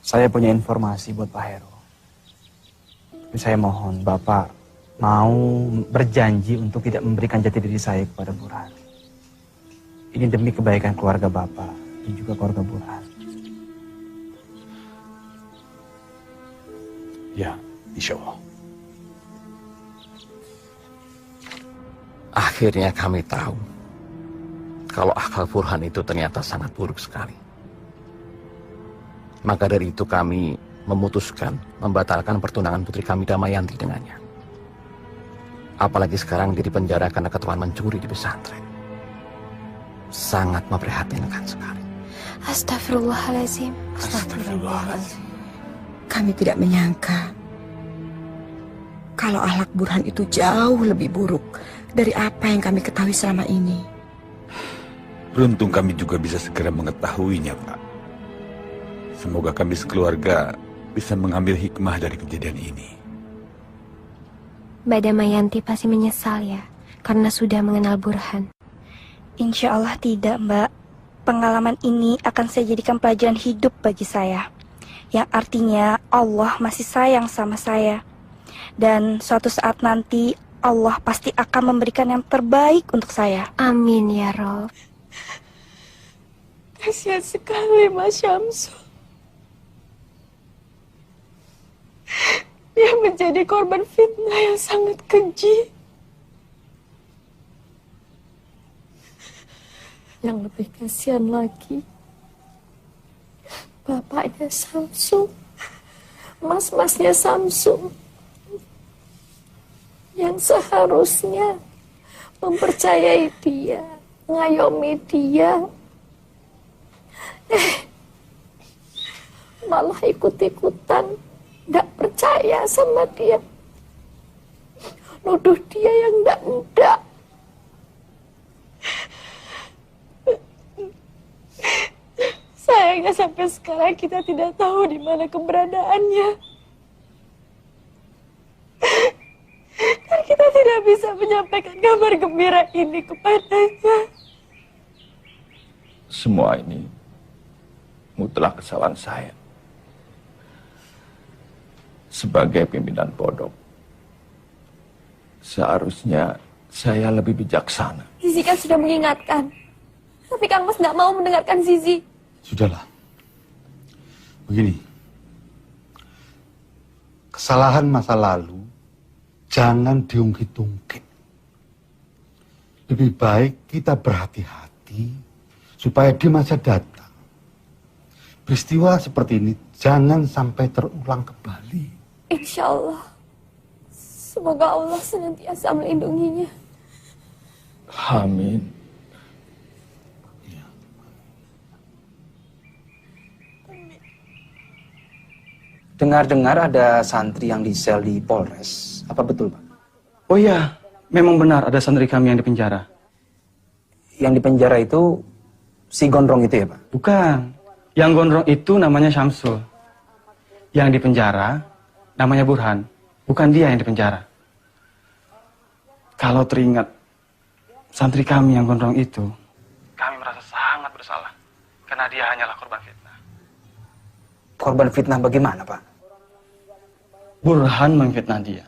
Saya punya informasi buat Pak Heru. Tapi saya mohon Bapak mau berjanji untuk tidak memberikan jati diri saya kepada Burhan. Ini demi kebaikan keluarga Bapak dan juga keluarga Burhan. Ya, insya Allah. Akhirnya kami tahu kalau akal Burhan itu ternyata sangat buruk sekali. Maka dari itu kami memutuskan membatalkan pertunangan putri kami Damayanti dengannya. Apalagi sekarang dia dipenjara karena ketuaan mencuri di pesantren. Sangat memprihatinkan sekali. Astagfirullahaladzim. Astagfirullahaladzim. Kami tidak menyangka kalau akhlak Burhan itu jauh lebih buruk dari apa yang kami ketahui selama ini. Beruntung kami juga bisa segera mengetahuinya, Pak. Semoga kami sekeluarga bisa mengambil hikmah dari kejadian ini. Mbak Damayanti pasti menyesal ya, karena sudah mengenal Burhan. Insya Allah tidak, Mbak. Pengalaman ini akan saya jadikan pelajaran hidup bagi saya. Yang artinya Allah masih sayang sama saya. Dan suatu saat nanti Allah pasti akan memberikan yang terbaik untuk saya. Amin ya Rob. Kasihan sekali Mas Syamsul. Dia menjadi korban fitnah yang sangat keji. Yang lebih kasihan lagi, bapaknya Samsul, mas-masnya Samsul, yang seharusnya mempercayai dia, mengayomi dia, malah ikut-ikutan, gak percaya sama dia, nuduh dia yang ndak-ndak. Sayangnya sampai sekarang kita tidak tahu di mana keberadaannya. Dan kita tidak bisa menyampaikan kabar gembira ini kepadanya. Semua ini mutlak kesalahan saya. Sebagai pimpinan pondok, seharusnya saya lebih bijaksana. Zizi kan sudah mengingatkan. Tapi Kang Mas nggak mau mendengarkan Zizi. Sudahlah. Begini. Kesalahan masa lalu jangan diungkit-ungkit. Lebih baik kita berhati-hati supaya di masa datang peristiwa seperti ini jangan sampai terulang kembali. Insya Allah. Semoga Allah senantiasa melindunginya. Amin. Dengar-dengar ada santri yang disel di Polres. Apa betul, Pak? Oh iya, memang benar ada santri kami yang dipenjara. Yang dipenjara itu si gondrong itu ya, Pak? Bukan. Yang gondrong itu namanya Syamsul. Yang dipenjara namanya Burhan. Bukan dia yang dipenjara. Kalau teringat santri kami yang gondrong itu, kami merasa sangat bersalah. Karena dia hanyalah korban fitnah. Korban fitnah bagaimana, Pak? Burhan memfitnah dia.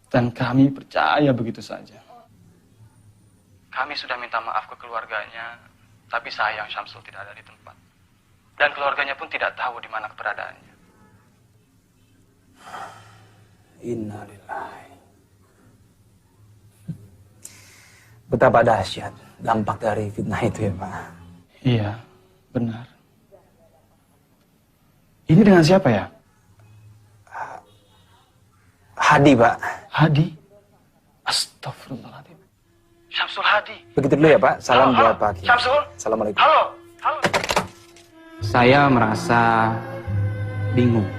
Dan kami percaya begitu saja. Kami sudah minta maaf ke keluarganya, tapi sayang Syamsul tidak ada di tempat. Dan keluarganya pun tidak tahu di mana keberadaannya. Innalillahi. Betapa dahsyat dampak dari fitnah itu ya, Pak? Iya, benar. Ini dengan siapa ya? Hadi, Pak. Hadi? Astagfirullahaladzim. Syamsul Hadi. Begitu dulu ya, Pak. Salam buat Pak Kiai. Syamsul. Assalamualaikum. Halo. Halo. Saya merasa bingung.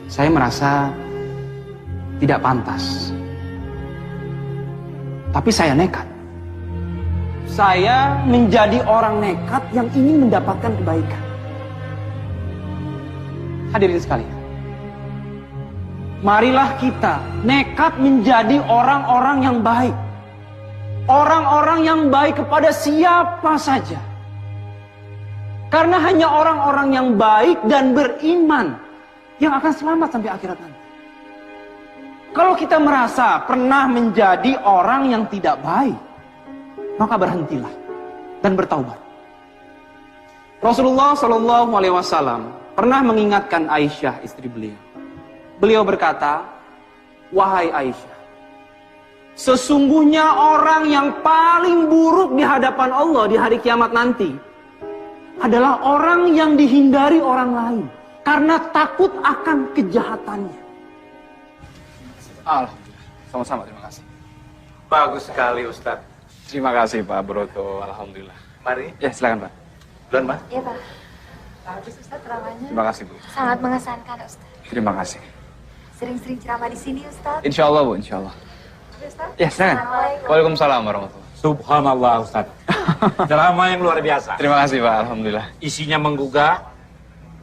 Saya merasa tidak pantas. Tapi saya nekat. Saya menjadi orang nekat yang ingin mendapatkan kebaikan. Hadirin sekalian. Marilah kita nekat menjadi orang-orang yang baik. Orang-orang yang baik kepada siapa saja. Karena hanya orang-orang yang baik dan beriman yang akan selamat sampai akhirat nanti. Kalau kita merasa pernah menjadi orang yang tidak baik, maka berhentilah dan bertaubat. Rasulullah SAW pernah mengingatkan Aisyah, istri beliau. Beliau berkata, "Wahai Aisyah, sesungguhnya orang yang paling buruk di hadapan Allah di hari kiamat nanti adalah orang yang dihindari orang lain karena takut akan kejahatannya." Alhamdulillah. Sama-sama, terima kasih. Bagus sekali, Ustadz. Terima kasih, Pak Broto. Alhamdulillah. Mari. Ya, silakan, Pak. Duluan, Pak. Iya, Pak. Bagus, Ustaz, ceramahnya. Terima kasih, Bu. Sangat mengesankan, Ustaz. Terima kasih. Sering-sering ceramah di sini, Ustaz. Insya Allah, Bu. Insya Allah. Ustaz. Ya, silakan. Assalamualaikum. Waalaikumsalam warahmatullahi wabarakatuh. Subhanallah, Ustaz. Ceramah yang luar biasa. Terima kasih, Pak. Alhamdulillah. Isinya menggugah,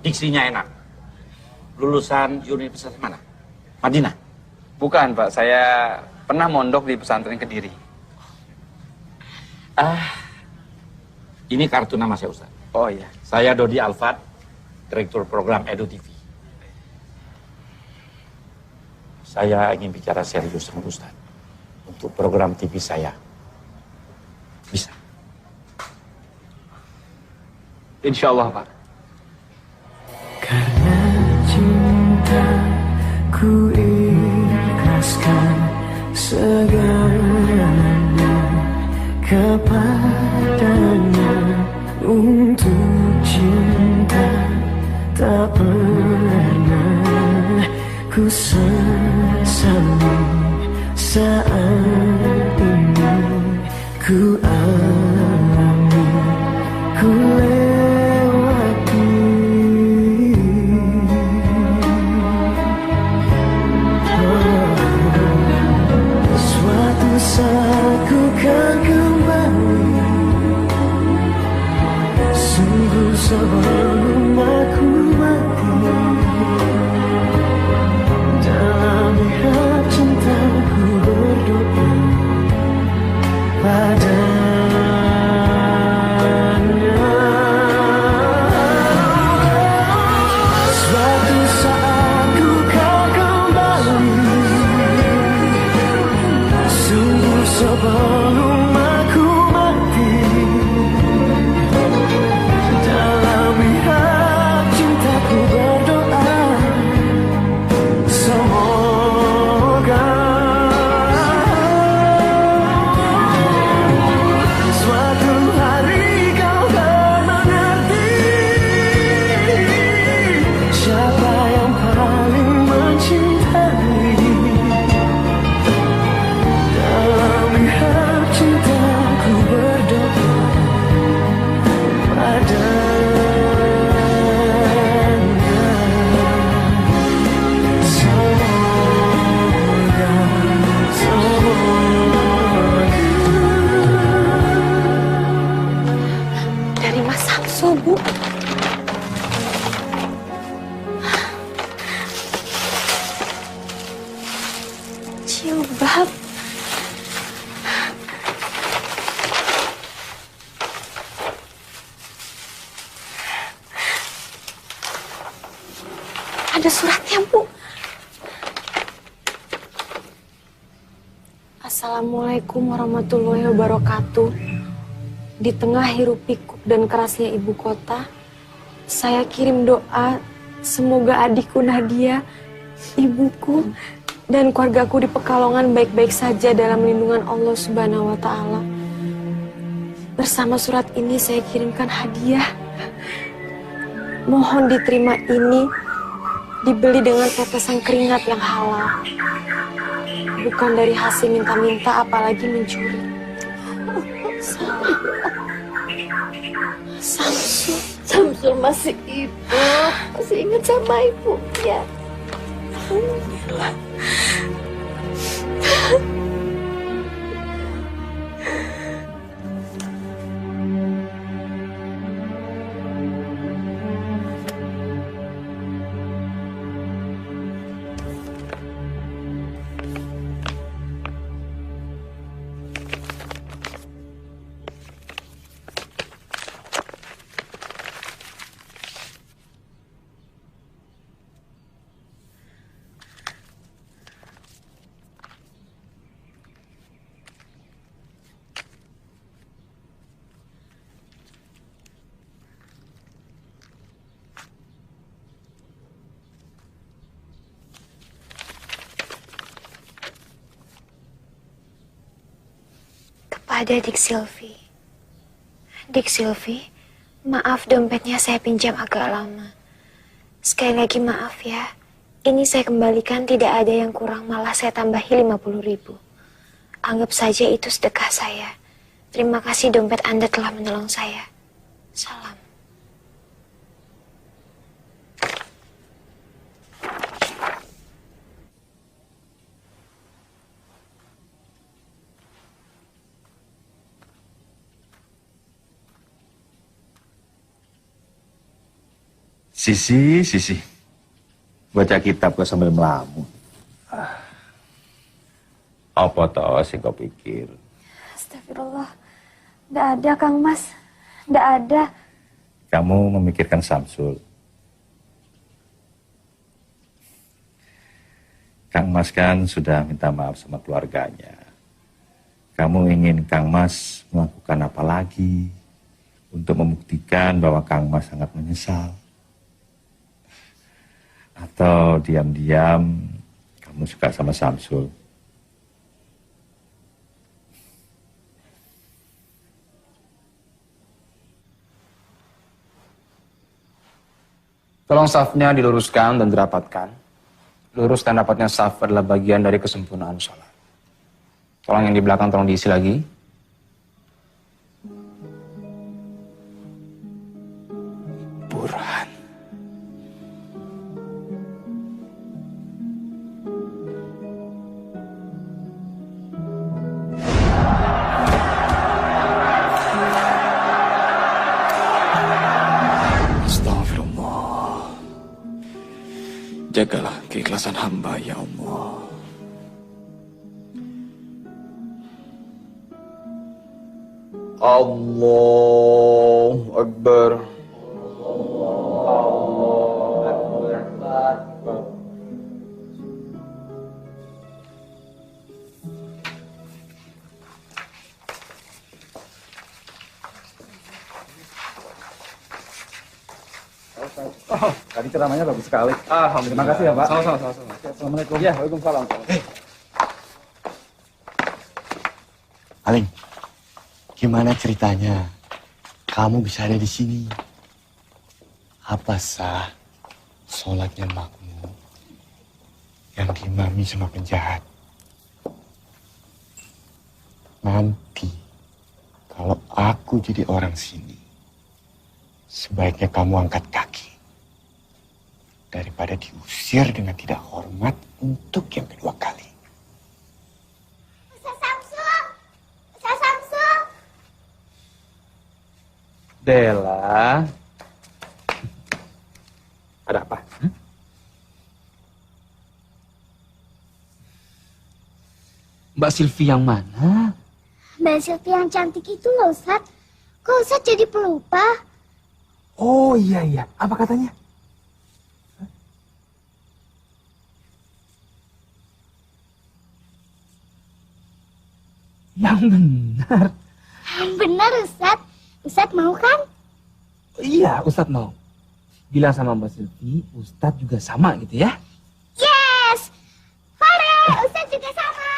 diksinya enak. Lulusan universitas mana? Madinah? Bukan, Pak. Saya pernah mondok di pesantren Kediri. Ini kartu nama saya, Ustaz. Oh iya. Saya Dodi Alfat, Direktur Program Edu TV. Saya ingin bicara serius sama Ustaz untuk program TV saya. Bisa? Insya Allah, Pak. Karena cinta ku ikhlaskan segalanya kepadanya. Untuk cinta tak pernah ku sesali. Saat ini ku alami, ku lewati. Suatu saat ku kan kembali. Sungguh sebelum aku mati, dalam mihrab cintaku berdoa pada Jilbab. Ada suratnya, Bu. Assalamualaikum warahmatullahi wabarakatuh. Di tengah hiruk pikuk dan kerasnya ibu kota, saya kirim doa semoga adikku Nadia, ibuku, dan keluargaku di Pekalongan baik-baik saja dalam lindungan Allah Subhanahu wa Ta'ala. Bersama surat ini saya kirimkan hadiah. Mohon diterima ini, dibeli dengan tetesan keringat yang halal. Bukan dari hasil minta-minta, apalagi mencuri. Samsul masih hidup, masih ingat sama ibunya. Alhamdulillah. Kepada Dik Silvi. Dik Silvi, maaf dompetnya saya pinjam agak lama. Sekali lagi maaf ya. Ini saya kembalikan, tidak ada yang kurang, malah saya tambahi 50.000. Anggap saja itu sedekah saya. Terima kasih dompet Anda telah menolong saya. Salam. Sisi. Baca kitab kok sambil melamun. Apa toh sing kau pikir? Astagfirullah. Tidak ada, Kang Mas. Tidak ada. Kamu memikirkan Samsul. Kang Mas kan sudah minta maaf sama keluarganya. Kamu ingin Kang Mas melakukan apa lagi untuk membuktikan bahwa Kang Mas sangat menyesal? Atau diam-diam kamu suka sama Samsul? Tolong safnya diluruskan dan dirapatkan. Lurus dan rapatnya saf adalah bagian dari kesempurnaan sholat. Tolong yang di belakang tolong diisi lagi. Burhan. Jagalah keikhlasan hamba, ya Allah. Allahu Akbar. Oh, tadi ceramahnya bagus sekali. Terima kasih ya, Pak. Sama-sama. Assalamualaikum. Ya, waalaikumsalam. Aling, gimana ceritanya? Kamu bisa ada di sini. Apa sah sholatnya makmum yang diimami sama penjahat? Nanti, kalau aku jadi orang sini, sebaiknya kamu angkat kaki. Daripada diusir dengan tidak hormat untuk yang kedua kali. Ustaz Samsul. Dela. Ada apa? Mbak Silvi yang mana? Mbak Silvi yang cantik itu loh, Ustadz. Kok Ustadz jadi pelupa? Oh iya, apa katanya? Yang benar. Yang benar, Ustadz. Ustadz mau kan? Iya, Ustadz mau. Bilang sama Mbak Silvi, Ustadz juga sama gitu ya? Yes! Farel, Ustadz juga sama.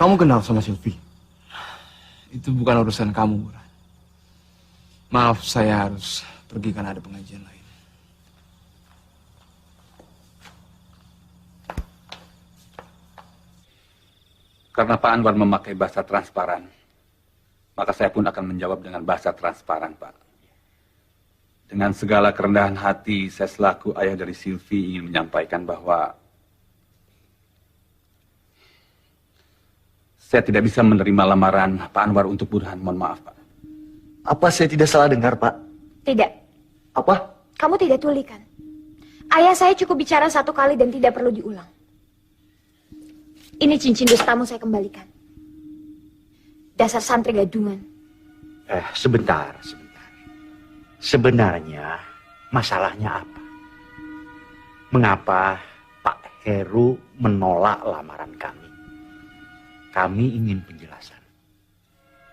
Kamu kenal sama Silvi? Itu bukan urusan kamu, Buran. Maaf, saya harus pergi karena ada pengajian lain. Karena Pak Anwar memakai bahasa transparan, maka saya pun akan menjawab dengan bahasa transparan, Pak. Dengan segala kerendahan hati, saya selaku ayah dari Silvi ingin menyampaikan bahwa saya tidak bisa menerima lamaran Pak Anwar untuk Burhan. Mohon maaf, Pak. Apa saya tidak salah dengar, Pak? Tidak. Apa? Kamu tidak tuli kan? Ayah saya cukup bicara satu kali dan tidak perlu diulang. Ini cincin dustamu saya kembalikan. Dasar santri gadungan. Sebentar. Sebenarnya masalahnya apa? Mengapa Pak Heru menolak lamaran kami? Kami ingin penjelasan.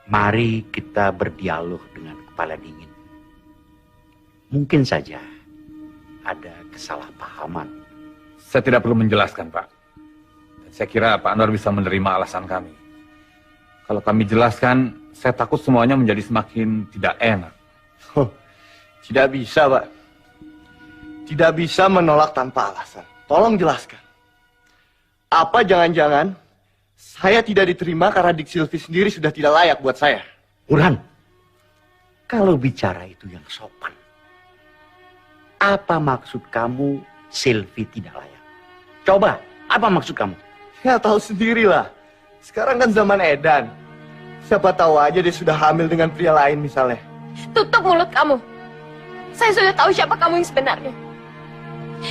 Mari kita berdialog dengan kepala dingin. Mungkin saja ada kesalahpahaman. Saya tidak perlu menjelaskan, Pak. Dan saya kira Pak Anwar bisa menerima alasan kami. Kalau kami jelaskan, saya takut semuanya menjadi semakin tidak enak. Tidak bisa, Pak. Tidak bisa menolak tanpa alasan. Tolong jelaskan. Apa jangan-jangan saya tidak diterima karena Dik Silvi sendiri sudah tidak layak buat saya? Burhan, kalau bicara itu yang sopan. Apa maksud kamu Silvi tidak layak? Coba, apa maksud kamu? Ya tahu sendirilah. Sekarang kan zaman edan. Siapa tahu aja dia sudah hamil dengan pria lain misalnya. Tutup mulut kamu. Saya sudah tahu siapa kamu yang sebenarnya.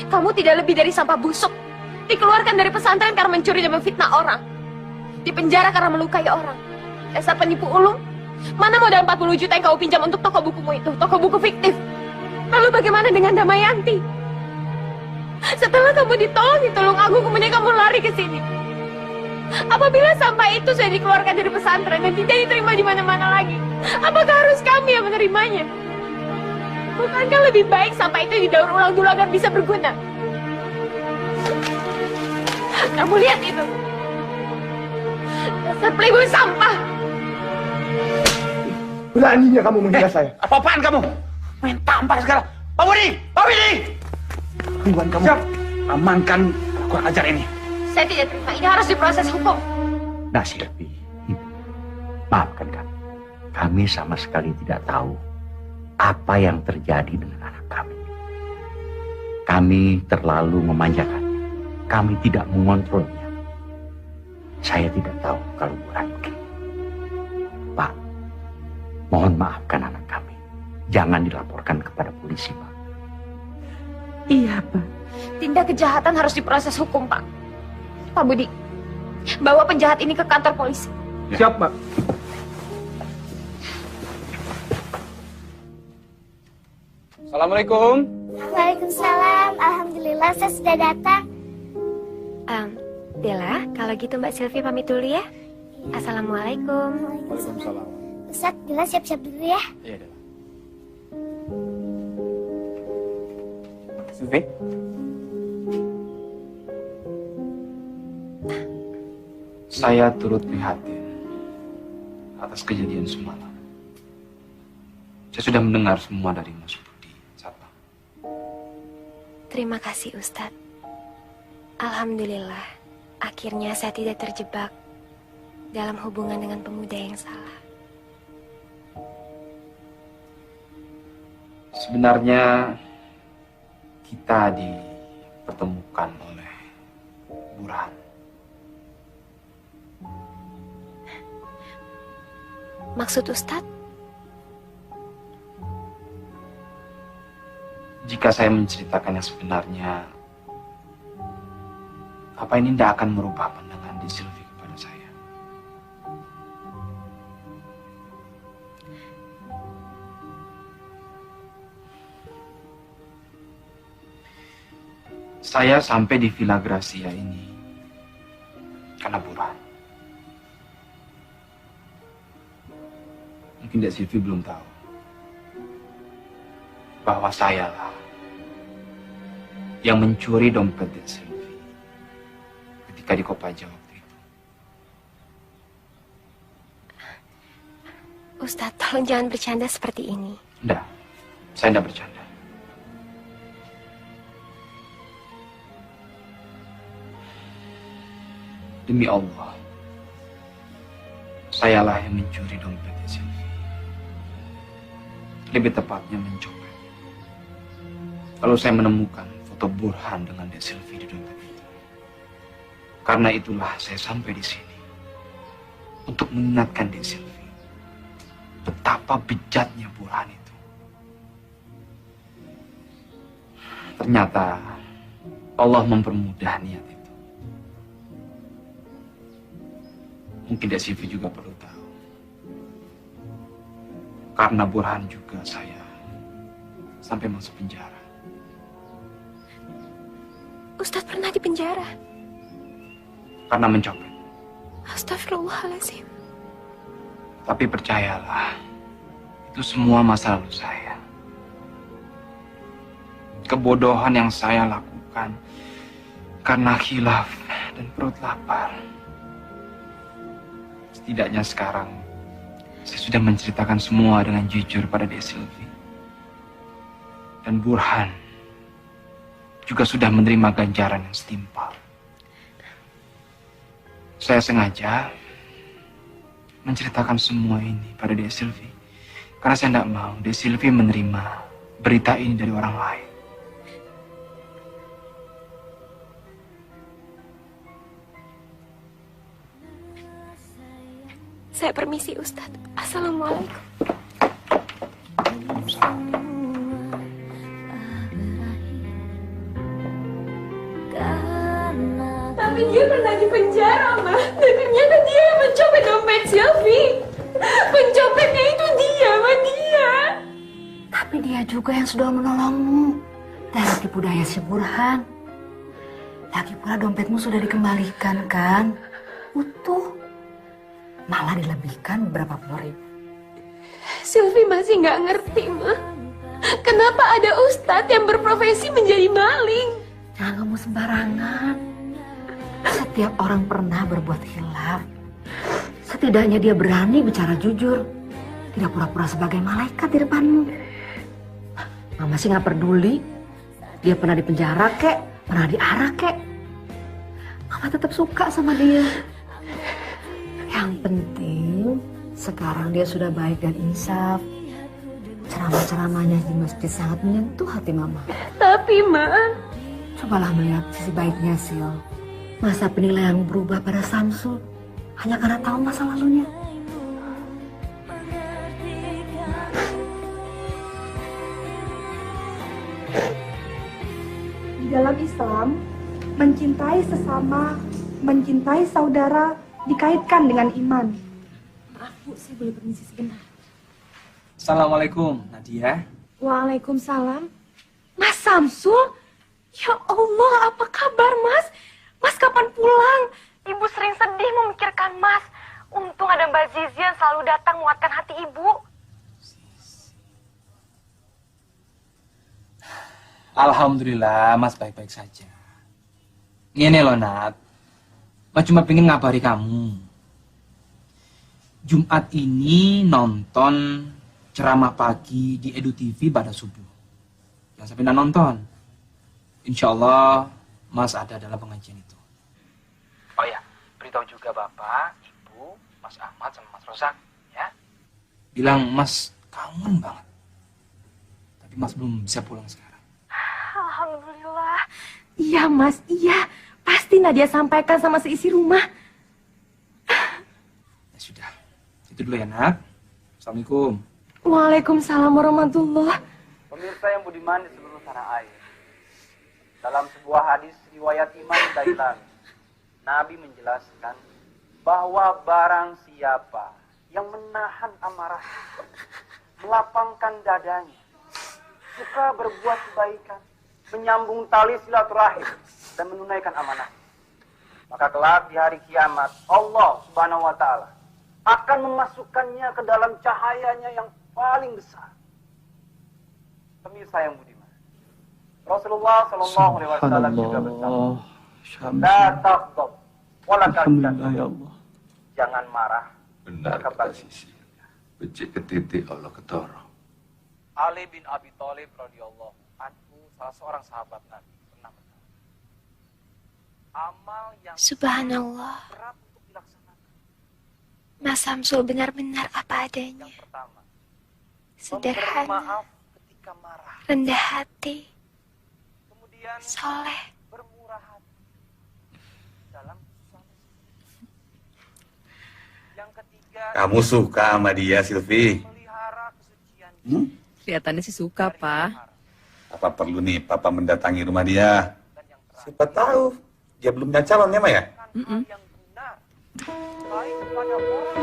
Kamu tidak lebih dari sampah busuk. Dikeluarkan dari pesantren karena mencuri dan memfitnah orang. Dipenjara karena melukai orang. Dasar penipu ulung. Mana modal 40 juta yang kau pinjam untuk toko bukumu itu? Toko buku fiktif. Lalu bagaimana dengan Damayanti? Setelah kamu ditolong aku, kemudian kamu lari ke sini. Apabila sampah itu sudah dikeluarkan dari pesantren dan tidak diterima di mana-mana lagi, apakah harus kami yang menerimanya? Bukankah lebih baik sampah itu didaur ulang dulu agar bisa berguna? Kamu lihat itu. Dasar playboy sampah. Beraninya kamu menghina saya. Apa-apaan kamu? Main tampar sekarang. Pak Budi! Pak Budi! Iwan kamu. Siap. Amankan kurang ajar ini. Saya tidak terima. Ini harus diproses hukum. Nah, Silvi, maafkan kami. Kami sama sekali tidak tahu apa yang terjadi dengan anak kami. Kami terlalu memanjakannya. Kami tidak mengontrolnya. Saya tidak tahu kalau Burhan begini. Pak, mohon maafkan anak kami. Jangan dilaporkan kepada polisi, Pak. Iya, Pak. Tindak kejahatan harus diproses hukum, Pak. Pak Budi, bawa penjahat ini ke kantor polisi. Siap, Pak. Assalamualaikum. Waalaikumsalam. Alhamdulillah saya sudah datang. Bella, kalau gitu Mbak Silvi pamit dulu ya. Assalamualaikum. Waalaikumsalam. Ustaz, Bella siap-siap dulu ya. Iya, Dela. Silvi? Saya turut prihatin atas kejadian semalam. Saya sudah mendengar semua dari Mas Budi. Satpam. Terima kasih Ustadz. Alhamdulillah, akhirnya saya tidak terjebak dalam hubungan dengan pemuda yang salah. Sebenarnya kita dipertemukan oleh Burhan. Maksud Ustadz? Jika saya menceritakan yang sebenarnya, apa ini tidak akan merubah pandangan di Silvi kepada saya? Saya sampai di Villa Gracia ini karena Burhan. Mungkin Dek Silvi belum tahu bahwa sayalah yang mencuri dompet Dek Silvi ketika di Kopaja waktu itu. Ustadz, tolong jangan bercanda seperti ini. Enggak, saya enggak bercanda. Demi Allah, sayalah yang mencuri dompet Silvi. Lebih tepatnya mencopet. Lalu saya menemukan foto Burhan dengan Dek Silvi di dompet itu. Karena itulah saya sampai di sini untuk mengingatkan Dek Silvi betapa bejatnya Burhan itu. Ternyata Allah mempermudah niat itu. Mungkin Dek Silvi juga perlu tahu. Karena Burhan juga saya sampai masuk penjara. Ustadz pernah di penjara? Karena mencopet. Astagfirullahaladzim. Tapi percayalah, itu semua masa lalu saya. Kebodohan yang saya lakukan karena khilaf dan perut lapar. Setidaknya sekarang saya sudah menceritakan semua dengan jujur pada Dek Silvi. Dan Burhan juga sudah menerima ganjaran yang setimpal. Saya sengaja menceritakan semua ini pada Dek Silvi karena saya tidak mau Dek Silvi menerima berita ini dari orang lain. Saya permisi, Ustadz. Assalamualaikum. Tapi dia pernah di penjara, Ma. Dan ternyata dia yang mencopet dompet Silvi. Pencopetnya itu dia, Ma, dia. Tapi dia juga yang sudah menolongmu dari tipu daya si Burhan. Lagi pula dompetmu sudah dikembalikan, kan? Utuh. Malah dilebihkan beberapa puluh ribu. Silvi masih nggak ngerti, Ma. Kenapa ada ustadz yang berprofesi menjadi maling? Jangan ngomong sembarangan. Setiap orang pernah berbuat khilaf. Setidaknya dia berani bicara jujur. Tidak pura-pura sebagai malaikat di depanmu. Mama sih nggak peduli. Dia pernah di penjara kek, pernah diarak kek. Mama tetap suka sama dia. Yang penting sekarang dia sudah baik dan insaf. Ceramah-ceramahnya di masjid sangat menyentuh hati Mama. Tapi, Ma, cobalah melihat sisi baiknya, Sil. Masa penilaian berubah pada Samsul hanya karena tahu masa lalunya. Di dalam Islam, mencintai sesama, mencintai saudara dikaitkan dengan iman. Maaf Bu, saya boleh permisi sebentar. Assalamualaikum, Nadia. Waalaikumsalam. Mas Samsul? Ya Allah, apa kabar Mas? Mas kapan pulang? Ibu sering sedih memikirkan Mas. Untung ada Mbak Zizi yang selalu datang menguatkan hati Ibu. Alhamdulillah, Mas baik-baik saja. Ini loh, Nat. Mas cuma pengen ngabari kamu. Jumat ini nonton ceramah pagi di Edu TV pada subuh. Jangan sampai nggak nonton. Insya Allah Mas ada dalam pengajian itu. Oh ya, beritahu juga Bapak, Ibu, Mas Ahmad sama Mas Rosak, ya. Bilang Mas kangen banget. Tapi Mas belum bisa pulang sekarang. Alhamdulillah. Iya Mas, iya. Pasti Nadia sampaikan sama seisi rumah. Ya sudah, itu dulu ya Nat. Assalamualaikum. Waalaikumsalam warahmatullahi. Pemirsa yang budiman di seluruh tanah air. Dalam sebuah hadis riwayat Imam Dailami, Nabi menjelaskan bahwa barang siapa yang menahan amarah, melapangkan dadanya, suka berbuat kebaikan, menyambung tali silaturahim, dan menunaikan amanah. Maka kelak di hari kiamat, Allah Subhanahu wa Ta'ala akan memasukkannya ke dalam cahayanya yang paling besar. Pemirsa yang budiman, Rasulullah Sallallahu Alaihi Wasallam juga bersabda, "La taghdab, wala tahzan." Jangan marah. Benar kata Sisi. Becik ke titik Allah ketoro. Ali bin Abi Thalib radhiyallahu anhu, salah seorang sahabat Nabi, pernah berkata, amal yang Subhanallah. berat untuk dilaksanakan. Mas Samsul benar-benar apa adanya. Yang pertama, memberi Sederhana, maaf ketika marah. rendah hati, Kemudian soleh. bermurah hati dalam suami. Yang ketiga, Kamu suka sama dia, Silvi? pelihara kesucian. Kelihatannya sih suka, Pak. Apa perlu nih Papa mendatangi rumah dia? Siapa tahu dia belum punya calon ya, Ma ya? Yang benar, baik kepada orang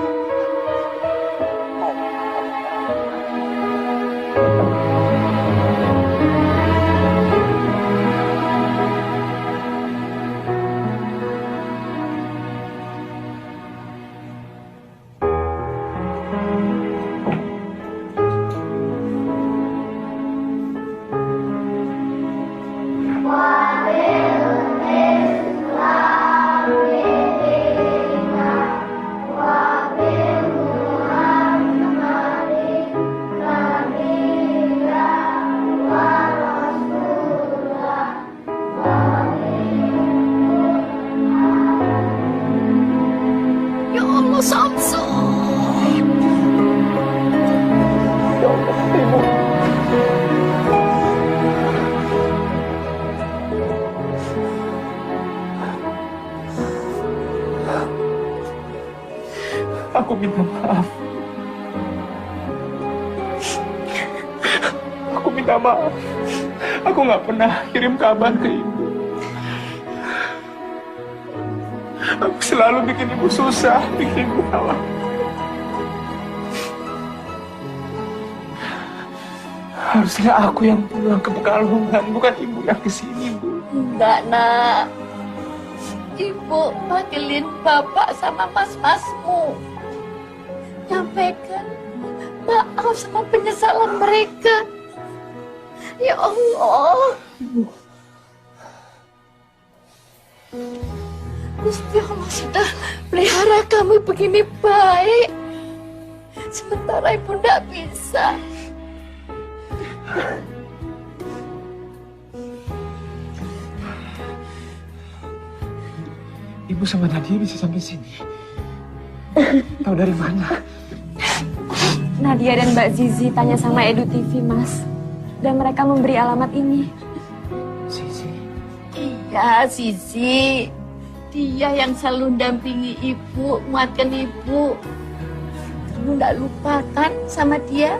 Ya Allah, Samsul. Ya Allah, Ibu. Aku minta maaf. Aku minta maaf. Aku nggak pernah kirim kabar ke ibu. Aku selalu bikin ibu susah, bikin ibu khawatir. Harusnya aku yang pulang ke Pekalongan, bukan ibu yang kesini, Bu. Enggak, Nak. Ibu panggilin bapak sama mas-masmu. Nyampaikan maaf sama penyesalan mereka. Ya Allah. Gusti Allah sudah pelihara kamu begini baik. Sementara ibu tidak bisa. Ibu sama Nadia bisa sampai sini. Tahu dari mana? Nadia dan Mbak Zizi tanya sama Edu TV, Mas. Dan mereka memberi alamat ini. Zizi? Iya, Zizi. Dia yang selalu dampingi ibu, menguatkan ibu. Kamu tidak lupa kan sama dia?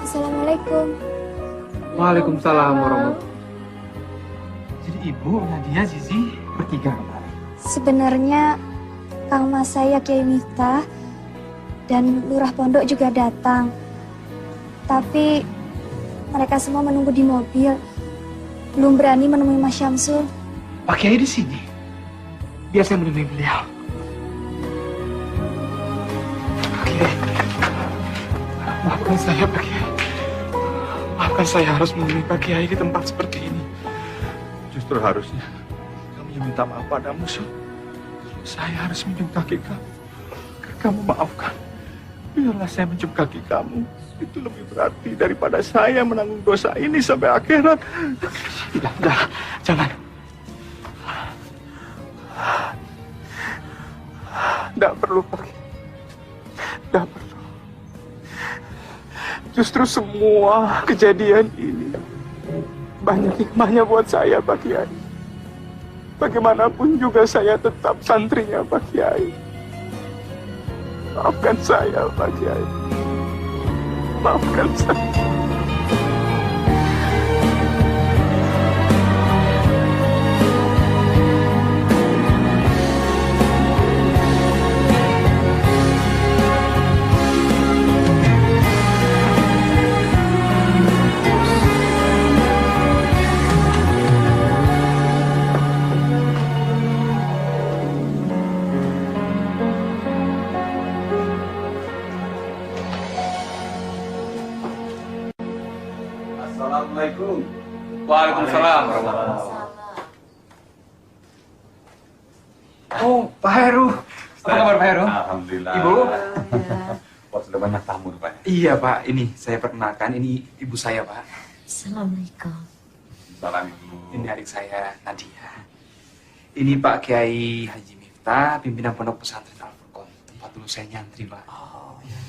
Assalamualaikum. Waalaikumsalam warahmatullahi. Jadi ibu, Nadia, Zizi bertiga kemarin. Sebenarnya Kang Mas saya Kiai Miftah dan Lurah Pondok juga datang. Tapi mereka semua menunggu di mobil. Belum berani menemui Mas Syamsul. Pak Kiai di sini. Biar saya menemui beliau. Pak Kiai. Maafkan saya, Pak Kiai. Maafkan saya harus menemui Pak Kiai di tempat seperti ini. Justru harusnya kamu yang minta maaf padamu, Syul. Saya harus menjunjung kaki kamu. Kamu maafkan. Biarlah saya menjunjung kaki kamu. Itu lebih berarti daripada saya menanggung dosa ini sampai akhirat. Tidak, jangan. Tidak perlu, Pak Kiai. Tidak perlu. Justru semua kejadian ini banyak hikmahnya buat saya, Pak Kiai. Bagaimanapun juga saya tetap santrinya, Pak Kiai. Maafkan saya, Pak Kiai. Maafkan saya. Waalaikumsalam. Oh, Pak Heru. Apa kabar Pak Heru? Alhamdulillah. Ibu? Wah, sudah banyak tamu Pak. Iya Pak, ini saya perkenalkan, ini ibu saya Pak. Assalamualaikum. Salam Ibu. Ini adik saya, Nadia. Ini Pak Kiai Haji Miftah, pimpinan Pondok Pesantren Al-Furqon. Tempat dulu saya nyantri Pak. Oh, iya.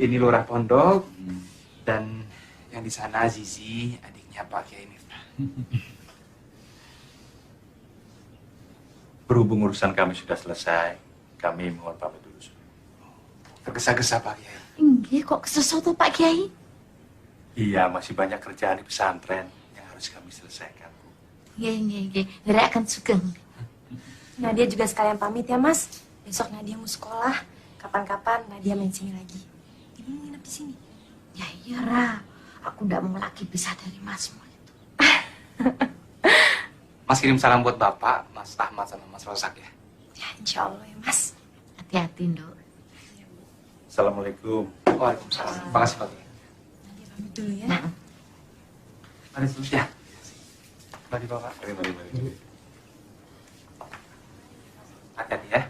Ini lurah pondok, dan yang di sana Zizi, adiknya Pak Kiai Miftah. Berhubung urusan kami sudah selesai, kami mohon pamit dulu. Tergesa-gesa Pak Kiai. Enggak kok sesuatu Pak Kiai. Iya, masih banyak kerjaan di pesantren yang harus kami selesaikan. Nggih. Nera akan sugeng. Nadia juga sekalian pamit ya Mas. Besok Nadia mau sekolah. Kapan-kapan Nadia main sini lagi. Ini nginep di sini. Ya iya Ra, aku ndak mau lagi pisah dari Masmu itu. Mas kirim salam buat Bapak, Mas Ahmad sama Mas Rosak ya. Ya insya Allah ya Mas. Hati-hati Nduk. Assalamualaikum. Waalaikumsalam. Terima kasih Pak Kiai. Nadia pamit dulu ya. Mari dulu ya. Mari Bapak. Mari. Hati-hati ya.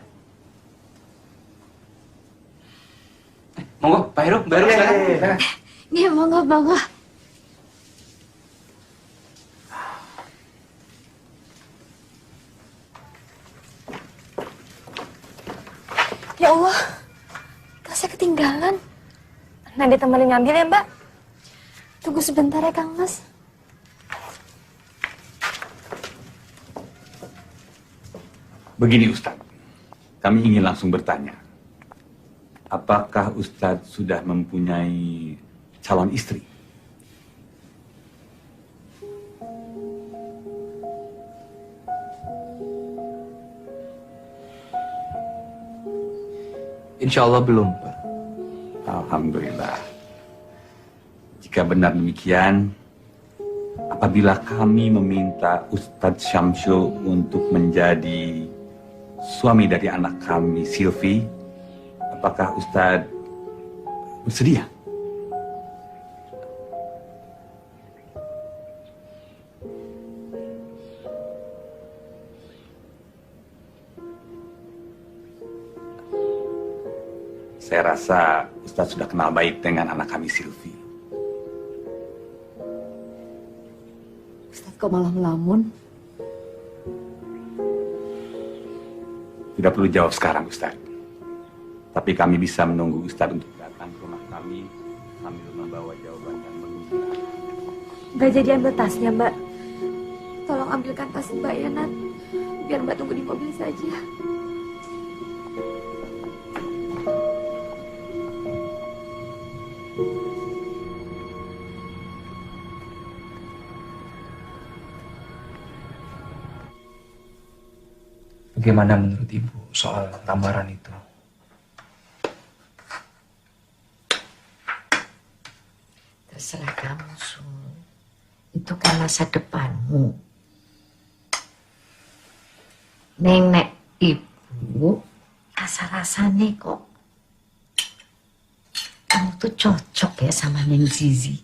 Monggo, Pak Heru, baru silakan. Iya, monggo. Ya Allah, tasnya ketinggalan. Nadia temenin ngambil ya Mbak. Tunggu sebentar ya Kang Mas. Begini Ustadz, kami ingin langsung bertanya. Apakah Ustadz sudah mempunyai calon istri? Insya Allah belum Pak. Alhamdulillah. Jika benar demikian, apabila kami meminta Ustadz Syamsul untuk menjadi suami dari anak kami, Silvi, apakah Ustadz bersedia? Saya rasa Ustadz sudah kenal baik dengan anak kami, Silvi. Ustaz kok malah melamun? Tidak perlu jawab sekarang, Ustadz. Tapi kami bisa menunggu Ustadz untuk datang ke rumah kami sambil membawa jawaban yang menggembirakan. Gak jadi ambil tasnya Mbak. Tolong ambilkan tas Mbak ya Nat. Biar Mbak tunggu di mobil saja. Bagaimana menurut Ibu soal lamaran itu? Terserah kamu, Sul. Itu kan masa depanmu. Nenek Ibu, rasa-rasanya kok kamu tuh cocok ya sama Neng Zizi.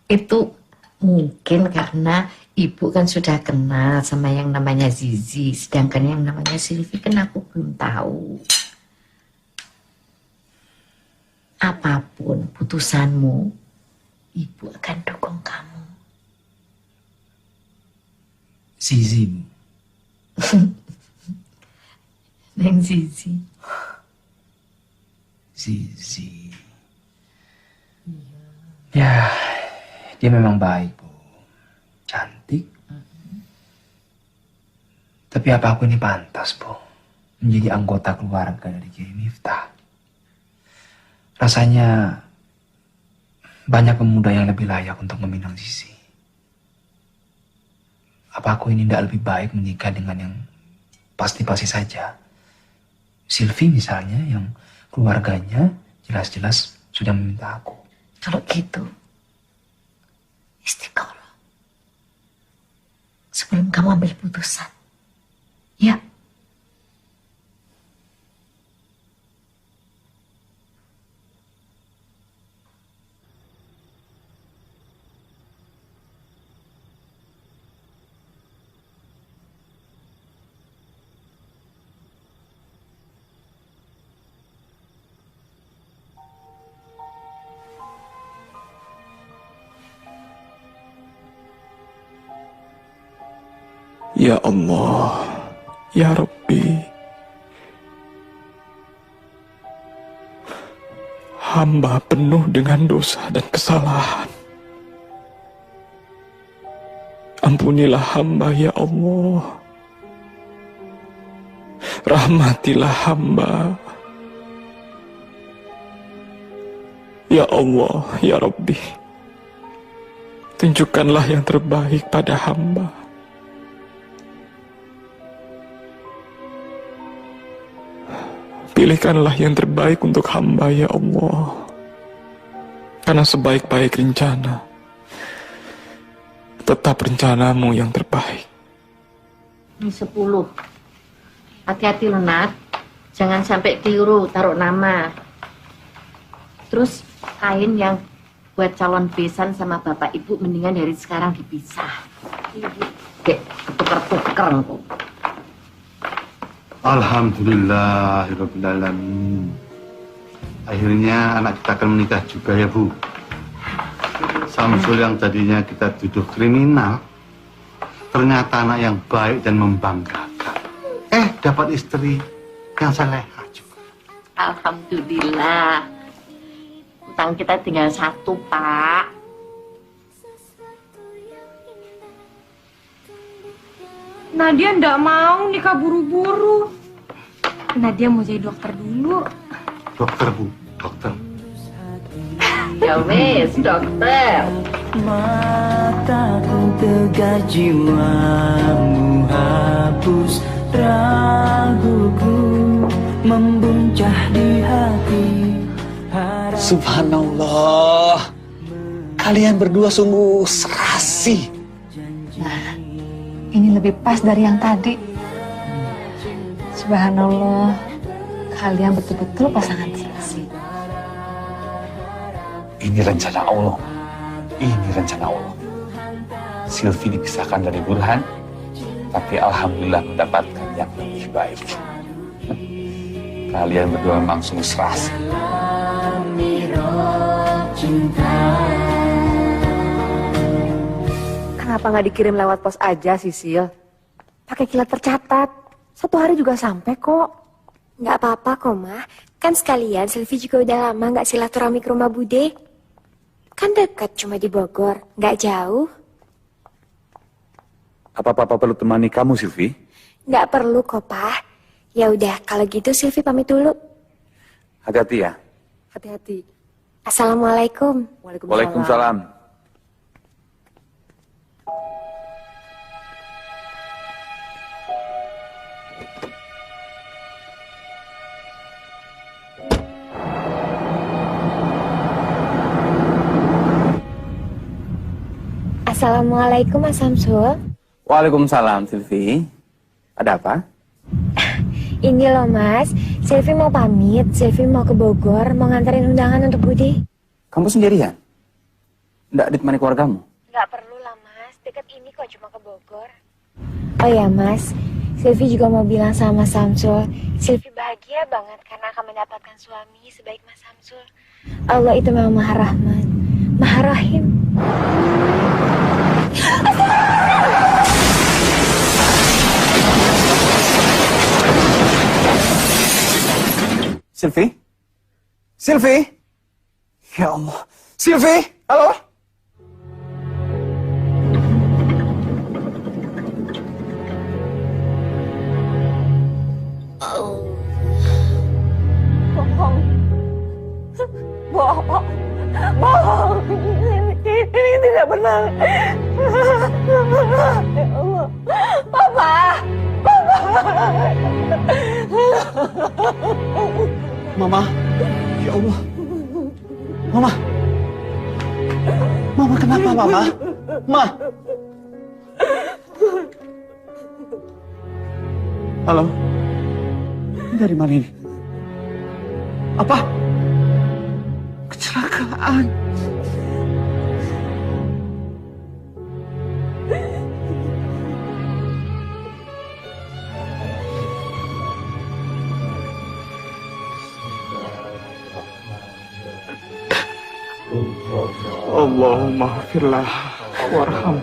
Itu mungkin karena Ibu kan sudah kenal sama yang namanya Zizi, sedangkan yang namanya Silvi kan aku belum tahu. Apapun putusanmu, Ibu akan dukung kamu. Zizi, Bu. Neng Zizi. Zizi. Ya, dia memang baik, Bu. Cantik. Tapi apa aku ini pantas, Bu, menjadi anggota keluarga dari Kiai Miftah? Rasanya banyak pemuda yang lebih layak untuk meminang Zizi. Apa aku ini tidak lebih baik menikah dengan yang pasti-pasti saja? Silvi misalnya, yang keluarganya jelas-jelas sudah meminta aku. Kalau gitu, istiqoroh. Sebelum kamu ambil putusan. Ya. Ya Allah, Ya Rabbi, hamba penuh dengan dosa dan kesalahan. Ampunilah hamba, Ya Allah. Rahmatilah hamba. Ya Allah, Ya Rabbi, tunjukkanlah yang terbaik pada hamba. Pilihkanlah yang terbaik untuk hamba, Ya Allah. Karena sebaik-baik rencana, tetap rencanamu yang terbaik. Ini 10. Hati-hati loh, Nat. Jangan sampai keliru taruh nama. Terus kain yang buat calon besan sama bapak ibu mendingan dari sekarang dipisah. Dek, ketuker-tuker. Alhamdulillahirrabbilalamin. Akhirnya anak kita akan menikah juga ya, Bu. Samsul yang tadinya kita tuduh kriminal, ternyata anak yang baik dan membanggakan. Dapat istri yang salehah juga. Alhamdulillah. Utang kita tinggal 1, Pak. Nadia ndak mau nikah buru-buru. Nadia mau jadi dokter dulu. Dokter, Bu, dokter. Ya wes, dokter. Mataku tegar, jiwamu hapus raguku, membuncah di hati. Subhanallah, kalian berdua sungguh serasi. Nah, ini lebih pas dari yang tadi. Subhanallah, kalian betul-betul pasangan serasi. Ini rencana Allah. Ini rencana Allah. Silvi dipisahkan dari Burhan, tapi alhamdulillah mendapatkan yang lebih baik. Kalian berdua memang sungguh serasi. Kenapa nggak dikirim lewat pos aja, Sisil? Pakai kilat tercatat. 1 hari juga sampai kok. Nggak apa-apa kok, Ma. Kan sekalian Silvi juga udah lama nggak silaturahmi ke rumah Bude. Kan dekat, cuma di Bogor. Nggak jauh. Apa Papa perlu temani kamu, Silvi? Nggak perlu kok, Pa. Ya udah, kalau gitu Silvi pamit dulu. Hati-hati ya. Hati-hati. Assalamualaikum. Waalaikumsalam. Assalamualaikum, Mas Samsul. Waalaikumsalam, Silvi. Ada apa? Ini loh, Mas. Silvi mau pamit. Silvi mau ke Bogor, mau nganterin undangan untuk Budi. Kamu sendirian? Nggak ditemani keluargamu? Nggak perlu lah, Mas. Dekat ini kok, cuma ke Bogor. Oh ya, Mas. Silvi juga mau bilang sama Mas Samsul. Silvi bahagia banget karena akan mendapatkan suami sebaik Mas Samsul. Allah itu memang Maha Rahman, Maha Rahim. Silvi? Silvi? Ya Allah. Silvi? Halo? Bohong. Bohong. Bohong. Ini tidak benar. Ya Allah. Papa. Papa. Mama, ya Allah. Mama. Mama kenapa, Mama? Ma. Halo. Ini dari mana ini? Apa? Kecelakaan. Allahumma firlah warham.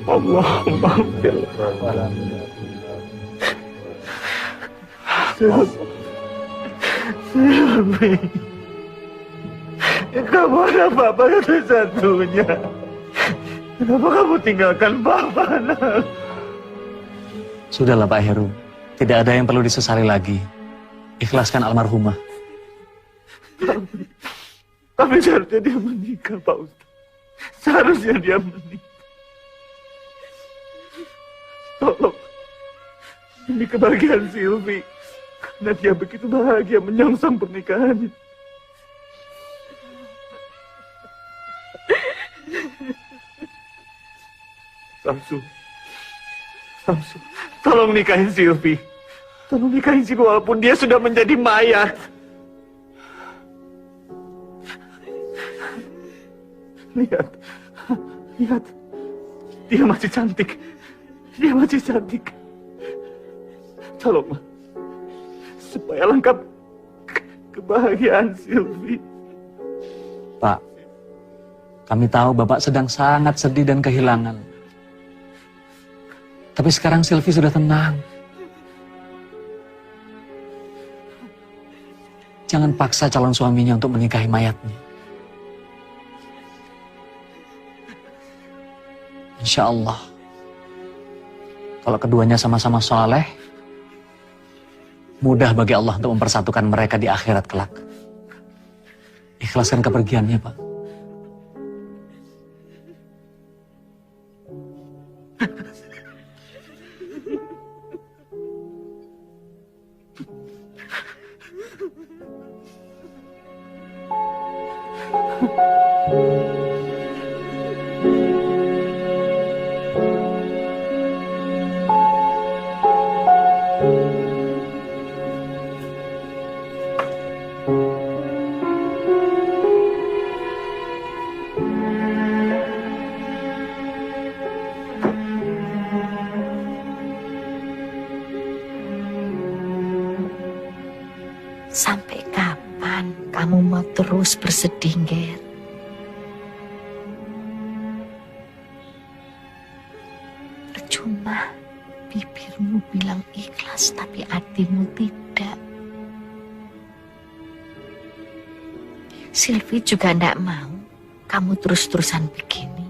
Allahumma fil Silvi, kamu ada Papa satu-satunya. Kenapa kamu tinggalkan Papa, nak? Sudahlah Pak Heru, tidak ada yang perlu disesali lagi. Ikhlaskan almarhumah. Tapi seharusnya dia menikah, Pak Ustaz. Seharusnya dia menikah. Tolong, ini kebahagiaan Silvi. Karena dia begitu bahagia menyongsong pernikahannya. Samsu, tolong nikahin Silvi. Tolong nikahin Silvi walaupun dia sudah menjadi mayat. Lihat, dia masih cantik. Dia masih cantik. Tolong, Ma. Supaya lengkap kebahagiaan Silvi. Pak, kami tahu Bapak sedang sangat sedih dan kehilangan. Tapi sekarang Silvi sudah tenang. Jangan paksa calon suaminya untuk menikahi mayatnya. Insya Allah, kalau keduanya sama-sama soleh, mudah bagi Allah untuk mempersatukan mereka di akhirat kelak. Ikhlaskan kepergiannya, Pak. Sampai kapan kamu mau terus bersedih, Ger? Percuma bibirmu bilang ikhlas tapi hatimu tidak. Silvi juga tidak mau kamu terus-terusan begini.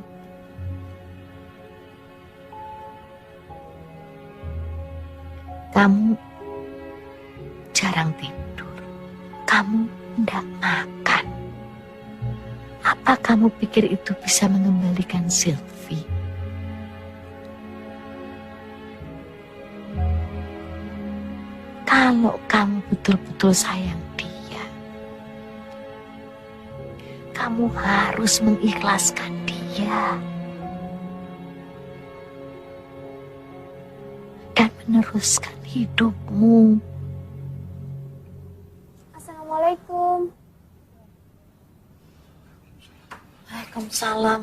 Kamu jarang tidur. Kamu tidak makan. Apa kamu pikir itu bisa mengembalikan Silvi? Kalau kamu betul-betul sayang dia, kamu harus mengikhlaskan dia dan meneruskan hidupmu. Assalamualaikum. Waalaikumsalam.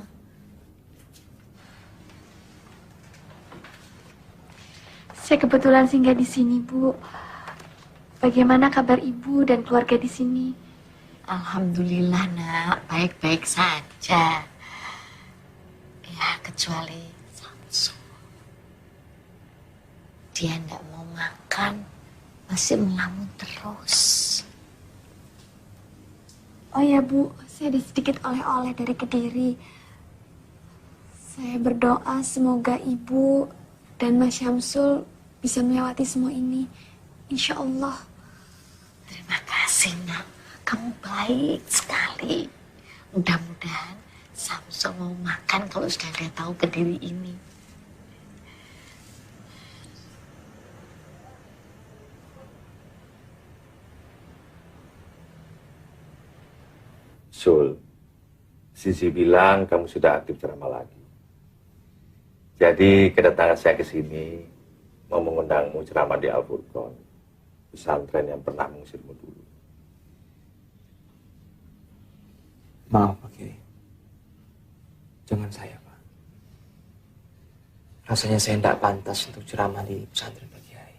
Saya kebetulan singgah di sini, Bu. Bagaimana kabar Ibu dan keluarga di sini? Alhamdulillah, Nak. Baik-baik saja. Ya, kecuali Samsul. Dia tidak mau makan, masih melamun terus. Oh ya, Bu, saya ada sedikit oleh-oleh dari Kediri. Saya berdoa semoga Ibu dan Mas Syamsul bisa melewati semua ini. Insya Allah. Terima kasih, Nak. Kamu baik sekali. Mudah-mudahan Samsul mau makan kalau sudah dia tahu Kediri ini. Sul, Sisi bilang kamu sudah aktif ceramah lagi. Jadi kedatangan saya ke sini mau mengundangmu ceramah di Al-Furqon, pesantren yang pernah mengusirmu dulu. Maaf Pak Kiai. Jangan saya, Pak. Rasanya saya tidak pantas untuk ceramah di pesantren Pak Kiai.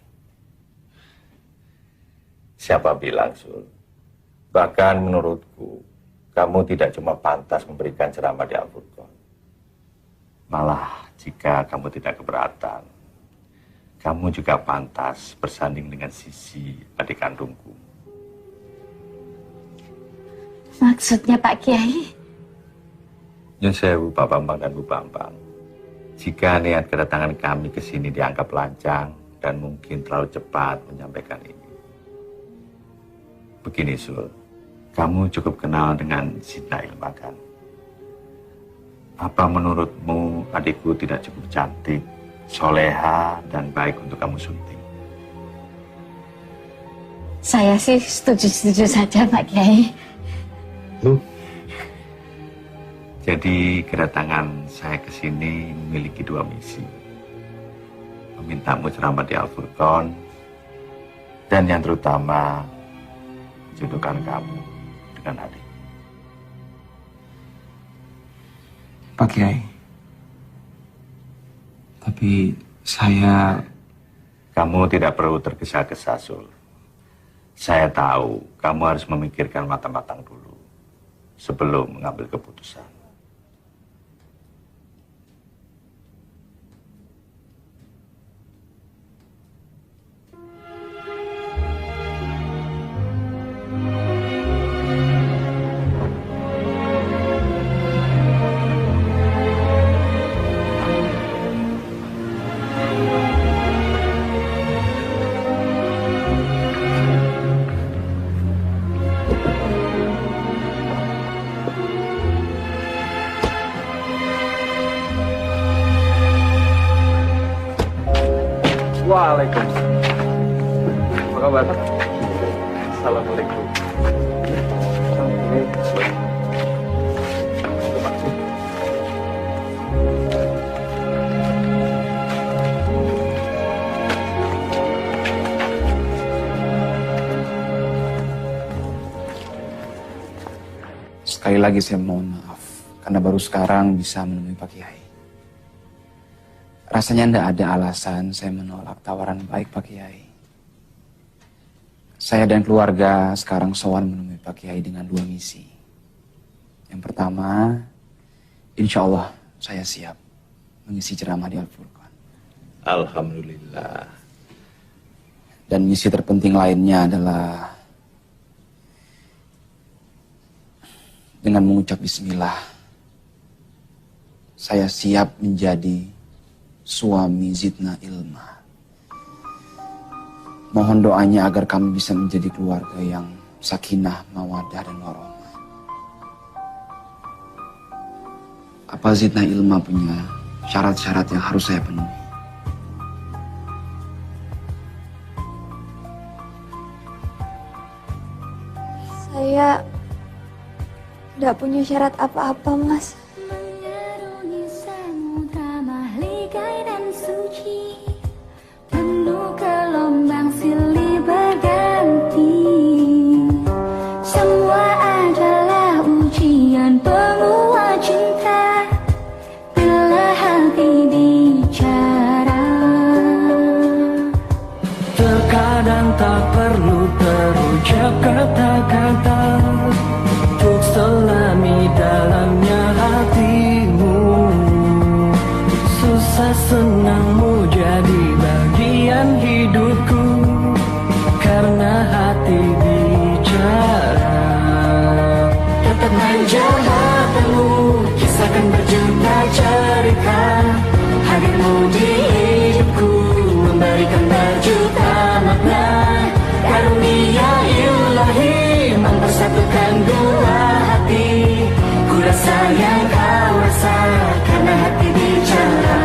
Siapa bilang, Sul? Bahkan menurutku, kamu tidak cuma pantas memberikan ceramah di Al-Furqon. Malah jika kamu tidak keberatan, kamu juga pantas bersanding dengan Sisi, adik kandungku. Maksudnya Pak Kiai? Nyun sewu Pak Bambang dan Bu Bambang. Jika niat kedatangan kami ke sini dianggap lancang dan mungkin terlalu cepat menyampaikan ini. Begini Sul, kamu cukup kenal dengan Zidna Ilma kan? Apa menurutmu adikku tidak cukup cantik, soleha, dan baik untuk kamu sunting? Saya sih setuju-setuju saja Pak Kiai. Jadi kedatangan saya ke sini memiliki dua misi. Memintamu ceramah di Al-Furqan, dan yang terutama jodohkan kamu dengan adik. Pak Kiai, tapi saya... Kamu tidak perlu tergesa-gesa, Sul. Saya tahu kamu harus memikirkan matang-matang dulu sebelum mengambil keputusan. Waalaikumsalam. Apa kabar? Assalamualaikum. Sekali lagi saya mohon maaf karena baru sekarang bisa menemui Pak Kiai. Rasanya tidak ada alasan saya menolak tawaran baik Pak Kiai. Saya dan keluarga sekarang sowan menemui Pak Kiai dengan dua misi. Yang pertama, insya Allah saya siap mengisi ceramah di Al-Furqan. Alhamdulillah. Dan misi terpenting lainnya adalah dengan mengucap bismillah, saya siap menjadi suami Zidna Ilma. Mohon doanya agar kami bisa menjadi keluarga yang sakinah, mawadah, dan warohmah. Apa Zidna Ilma punya syarat-syarat yang harus saya penuhi? Saya tidak punya syarat apa-apa, Mas. Kata-kata untuk selami dalamnya hatimu. Susah senangmu jadi bagian hidupku, karena hati bicara. Tetap manja hatimu, kisahkan berjuta cerita. Hadirmu di hidupku memberikan berjuta makna. Karunia ilahi mempersatukan dua hati. Ku rasa yang kau rasa karena hati bicara.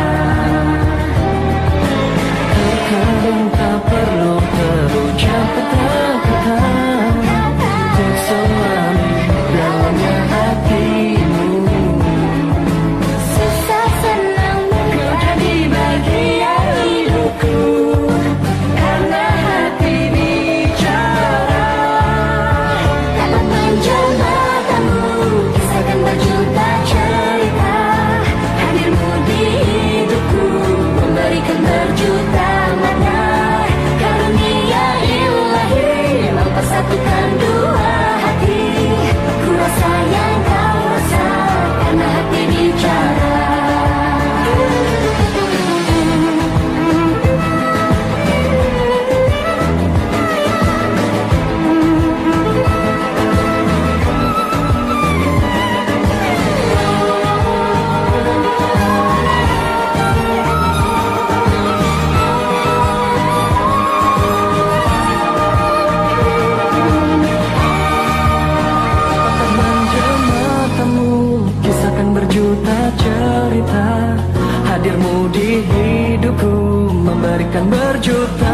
Meski hidupku memberikan berjuta